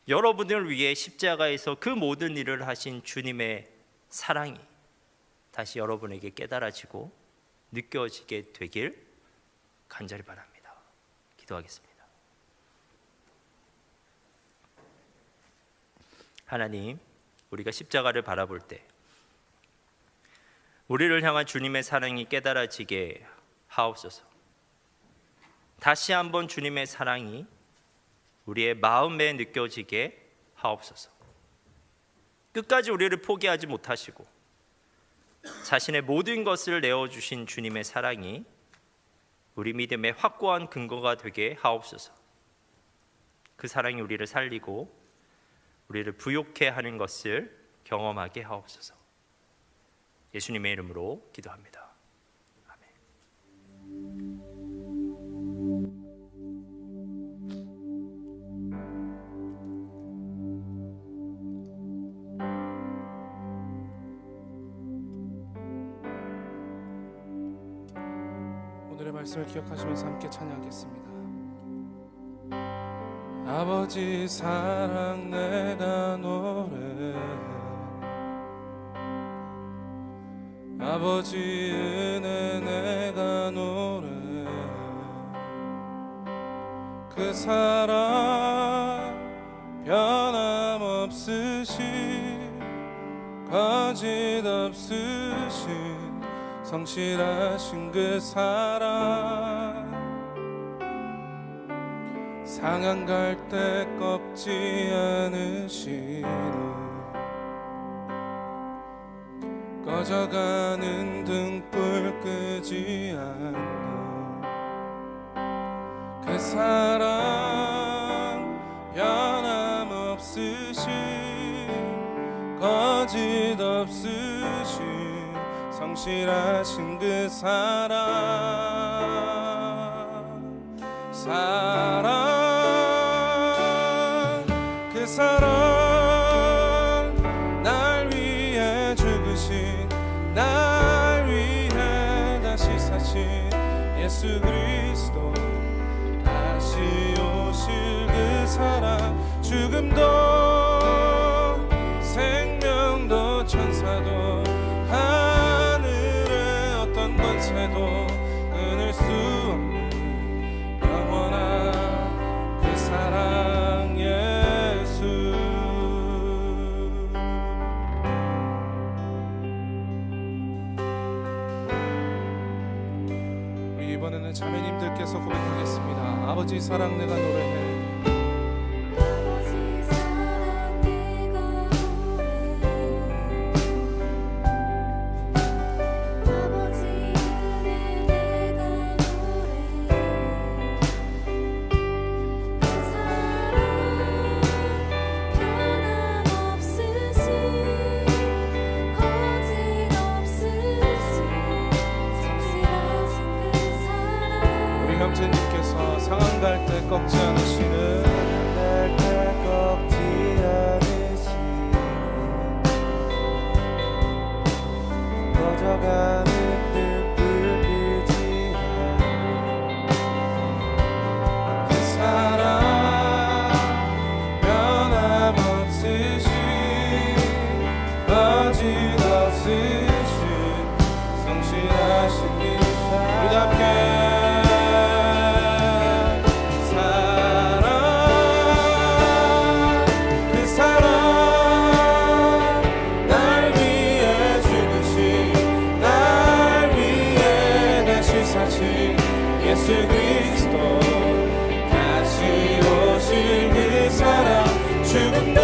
A: 여러분을 위해 십자가에서 그 모든 일을 하신 주님의 사랑이 다시 여러분에게 깨달아지고 느껴지게 되길 간절히 바랍니다. 기도하겠습니다. 하나님, 우리가 십자가를 바라볼 때 우리를 향한 주님의 사랑이 깨달아지게 하옵소서. 다시 한번 주님의 사랑이 우리의 마음에 느껴지게 하옵소서. 끝까지 우리를 포기하지 못하시고 자신의 모든 것을 내어주신 주님의 사랑이 우리 믿음의 확고한 근거가 되게 하옵소서. 그 사랑이 우리를 살리고 우리를 부욕해 하는 것을 경험하게 하옵소서. 예수님의 이름으로 기도합니다. 아멘.
E: 오늘의 말씀을 기억하시면서 함께 찬양하겠습니다. 아버지 사랑 내가 노래해, 아버지 은혜 내가 노래해. 그 사랑 변함없으신, 거짓없으신, 성실하신 그 사랑, 상한 갈 때 꺾지 않으시는, 꺼져가는 등불 끄지 않는 그 사랑, 변함없으신, 거짓없으신, 성실하신 그 사랑, 그 사랑, 날 위해 죽으신, 날 위해 다시 사신 예수 그리스도, 다시 오실 그 사랑, 죽음도 생명도 천사도 하늘의 어떤 권세도 끊을 수 없는 영원한 그 사랑 예수. 이번에는 자매님들께서 고백하겠습니다. 아버지 사랑 내가 노래해.
D: 꺼져가는 듯 불빛이 그 사랑 변함없으신 거짓없으신 성실하신 그 사랑 우리 함께 예수 그리스도 다시 오실 그 사랑 죽음도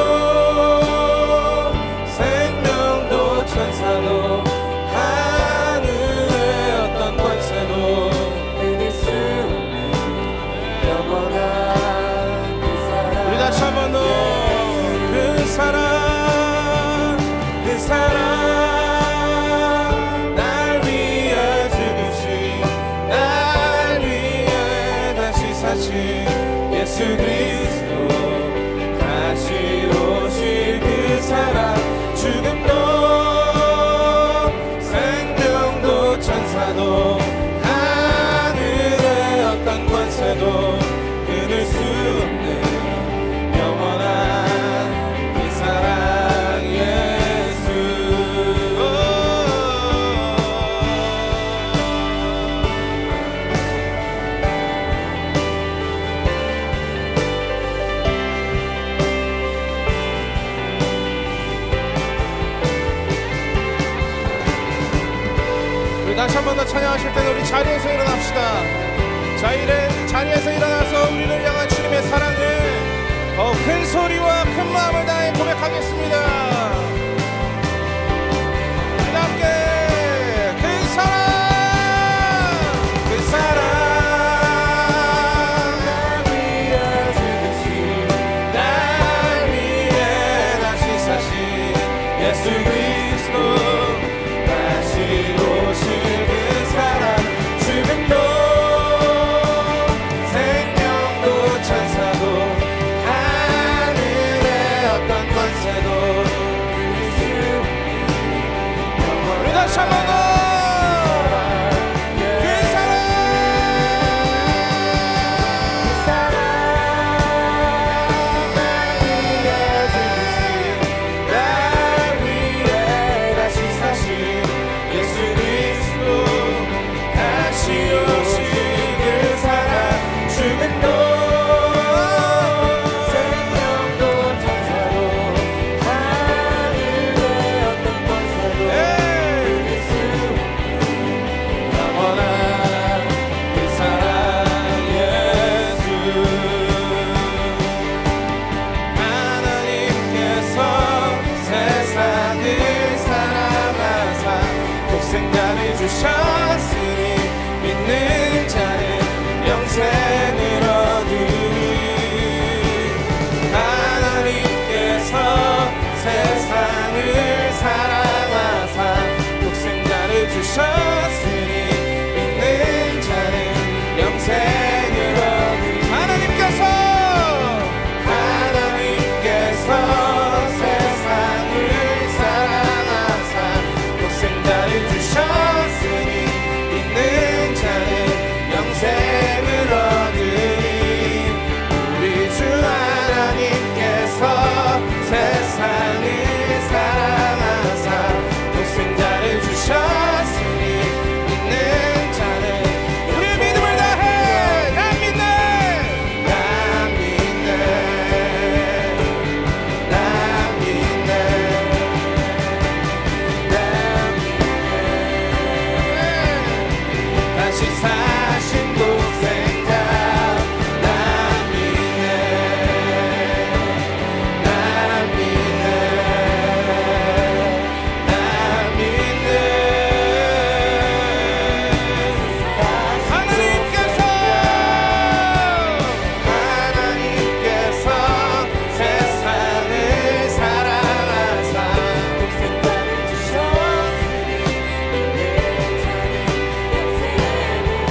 D: 생명도 천사도 하늘의 어떤 권세도 이길 수 없는 영원한 그 사랑 우리 다시 한 번 더 그 사랑 그 사랑 예수 그리스도 다시 오실 그 사랑 죽음도 생명도 천사도 하늘의 어떤 권세도 끊을 수 없는 영원한 그 사랑 예수 다시 한 번 더 찬양하실 때는 우리 자리에서 일어납시다. 자리에서 일어나서 우리를 향한 주님의 사랑을 더 큰 소리와 큰 마음을 다해 고백하겠습니다. 우리 함께 그 사랑 그 사랑 날 위해 죽으신 날 위해 다시 사신 예수 그리스도 다시 오실 그 사랑 죽음도 생명도 천사도 하늘의 어떤 권세도 끊을 수 없는 우리 다시 한번 더 주셨으니 믿는 자는 영생을 얻으리 하나님께서 세상을 사랑하사 독생자를 주셨으니 믿는 자는 영생을 얻으리 하나님께서 세상을 사랑하사 독생자를 주셨으니 믿는 자는 영생을 얻으리 우리 주 하나님께서 세상을 사랑하사 독생자를 주셨으니 믿는 자는 우리의 믿음을 다해 난 믿네 난 믿네 난 믿네 난 믿네 다시 사신 독생자 난 믿네 난 믿네 난 믿네 하나님께서 세상을 사랑하사 독생자를 주셨으니 믿는 자는 영생을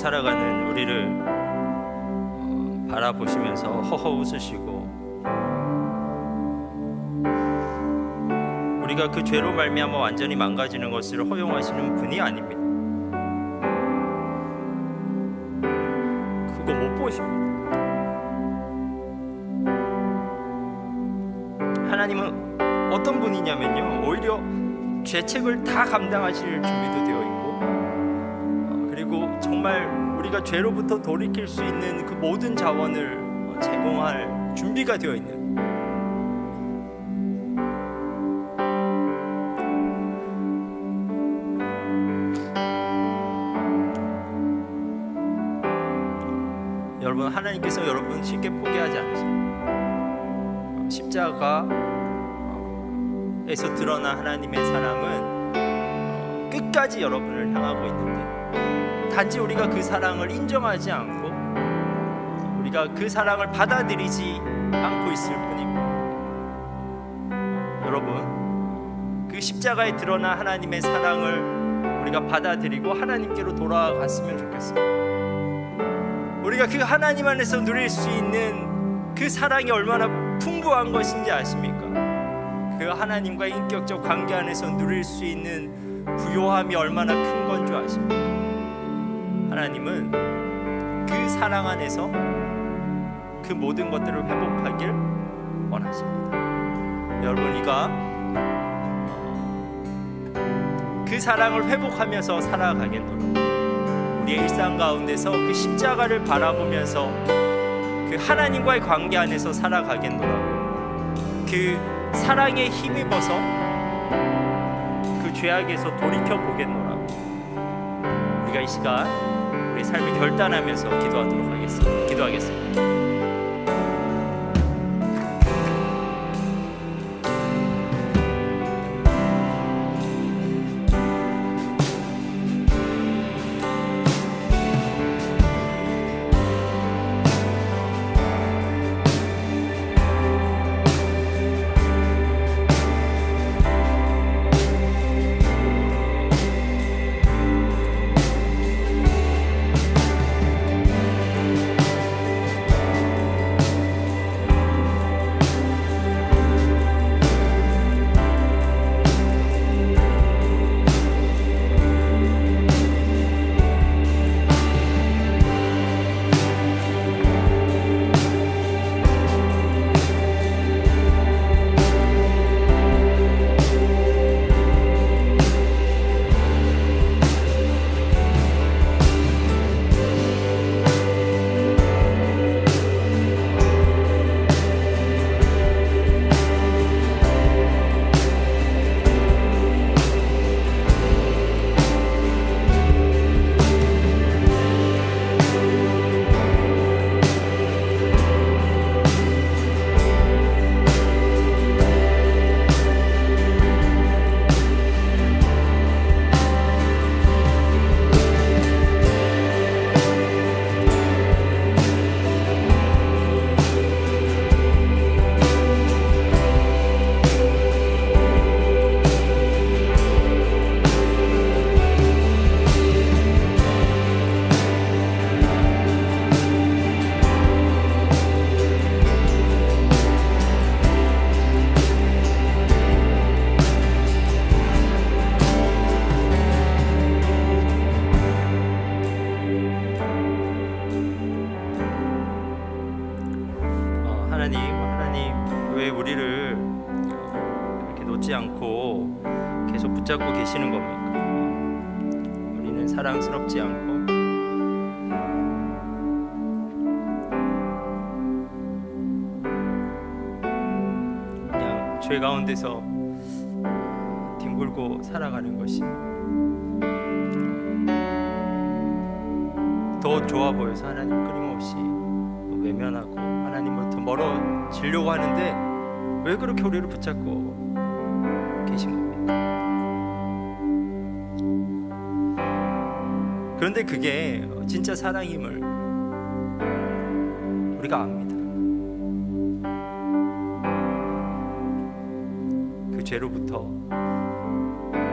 A: 살아가는 우리를 바라보시면서 허허 웃으시고 우리가 그 죄로 말미암아 완전히 망가지는 것을 허용하시는 분이 아닙니다. 그거 못 보십니다. 하나님은 어떤 분이냐면요, 오히려 죄책을 다 감당하실 준비도 되어 있고, 그리고 정말 우리가 죄로부터 돌이킬 수 있는 그 모든 자원을 제공할 준비가 되어 있는, 여러분, 하나님께서 여러분 쉽게 포기하지 않으십니다. 십자가에서 드러난 하나님의 사랑은 끝까지 여러분을 향하고 있는데, 단지 우리가 그 사랑을 인정하지 않고 우리가 그 사랑을 받아들이지 않고 있을 뿐입니다. 여러분, 그 십자가에 드러난 하나님의 사랑을 우리가 받아들이고 하나님께로 돌아갔으면 좋겠습니다. 우리가 그 하나님 안에서 누릴 수 있는 그 사랑이 얼마나 풍부한 것인지 아십니까? 그 하나님과의 인격적 관계 안에서 누릴 수 있는 부요함이 얼마나 큰 건 줄 아십니까? 하나님은 그 사랑 안에서 그 모든 것들을 회복하길 원하십니다. 여러분이가 그 사랑을 회복하면서 살아가겠노라. 우리의 일상 가운데서 그 십자가를 바라보면서 그 하나님과의 관계 안에서 살아가겠노라고, 그 사랑에 힘입어서 그 죄악에서 돌이켜 보겠노라고, 우리가 이 시간 우리 삶을 결단하면서 기도하겠습니다. 하나님 왜 우리를 이렇게 놓지 않고 계속 붙잡고 계시는 겁니까? 우리는 사랑스럽지 않고 그냥 죄 가운데서 뒹굴고 살아가는 것이 더 좋아 보여서 하나님 끊임없이 외면하고 하나님으로부터 멀어지려고 하는데 왜 그렇게 우리를 붙잡고 계신 겁니까? 그런데 그게 진짜 사랑임을 우리가 압니다. 그 죄로부터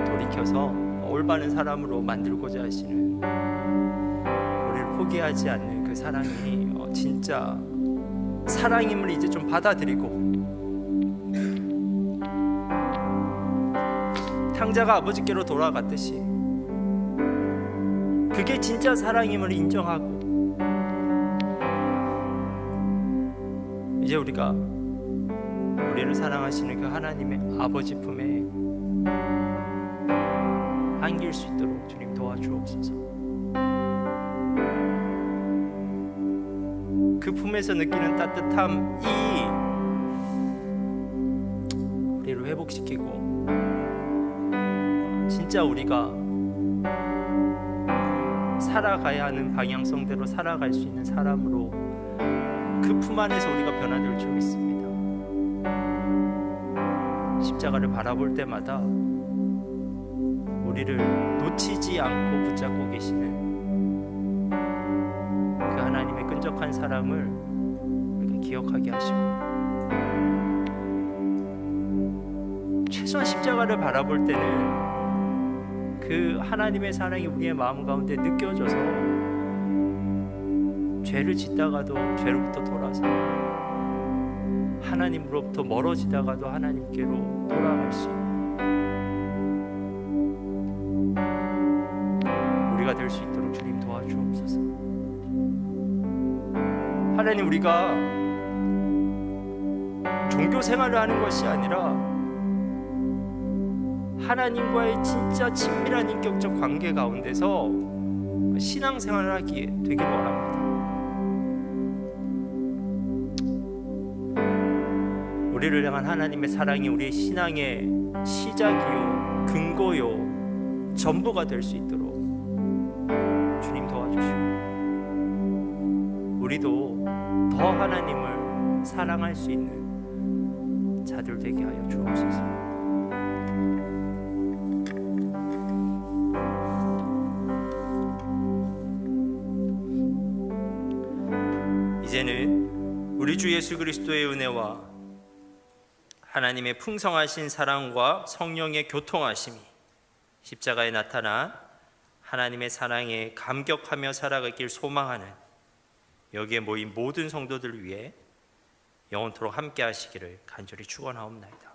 A: 돌이켜서 올바른 사람으로 만들고자 하시는 우리를 포기하지 않는 그 사랑이 진짜 사랑임을 이제 좀 받아들이고, 탕자가 아버지께로 돌아갔듯이 그게 진짜 사랑임을 인정하고, 이제 우리가 우리를 사랑하시는 그 하나님의 아버지 품에 안길 수 있도록 주님 도와주옵소서. 그 품에서 느끼는 따뜻함이 우리를 회복시키고, 진짜 우리가 살아가야 하는 방향성대로 살아갈 수 있는 사람으로 그 품 안에서 우리가 변화될 줄 믿습니다. 십자가를 바라볼 때마다 우리를 놓치지 않고 붙잡고 계시는 그 하나님의 끈적한 사랑을 우리가 기억하게 하시고, 최소한 십자가를 바라볼 때는 그 하나님의 사랑이 우리의 마음 가운데 느껴져서 죄를 짓다가도 죄로부터 돌아서, 하나님으로부터 멀어지다가도 하나님께로 돌아갈 수 있는 우리가 될 수 있도록 주님 도와주옵소서. 하나님, 우리가 종교 생활을 하는 것이 아니라 하나님과의 진짜 친밀한 인격적 관계 가운데서 신앙생활을 하기에 되기를 원합니다. 우리를 향한 하나님의 사랑이 우리의 신앙의 시작이요, 근거요, 전부가 될 수 있도록 주님 도와주시고, 우리도 더 하나님을 사랑할 수 있는 자들 되게 하여 주옵소서. 이제는 우리 주 예수 그리스도의 은혜와 하나님의 풍성하신 사랑과 성령의 교통하심이 십자가에 나타난 하나님의 사랑에 감격하며 살아가길 소망하는 여기에 모인 모든 성도들을 위해 영원토록 함께 하시기를 간절히 축원하옵나이다.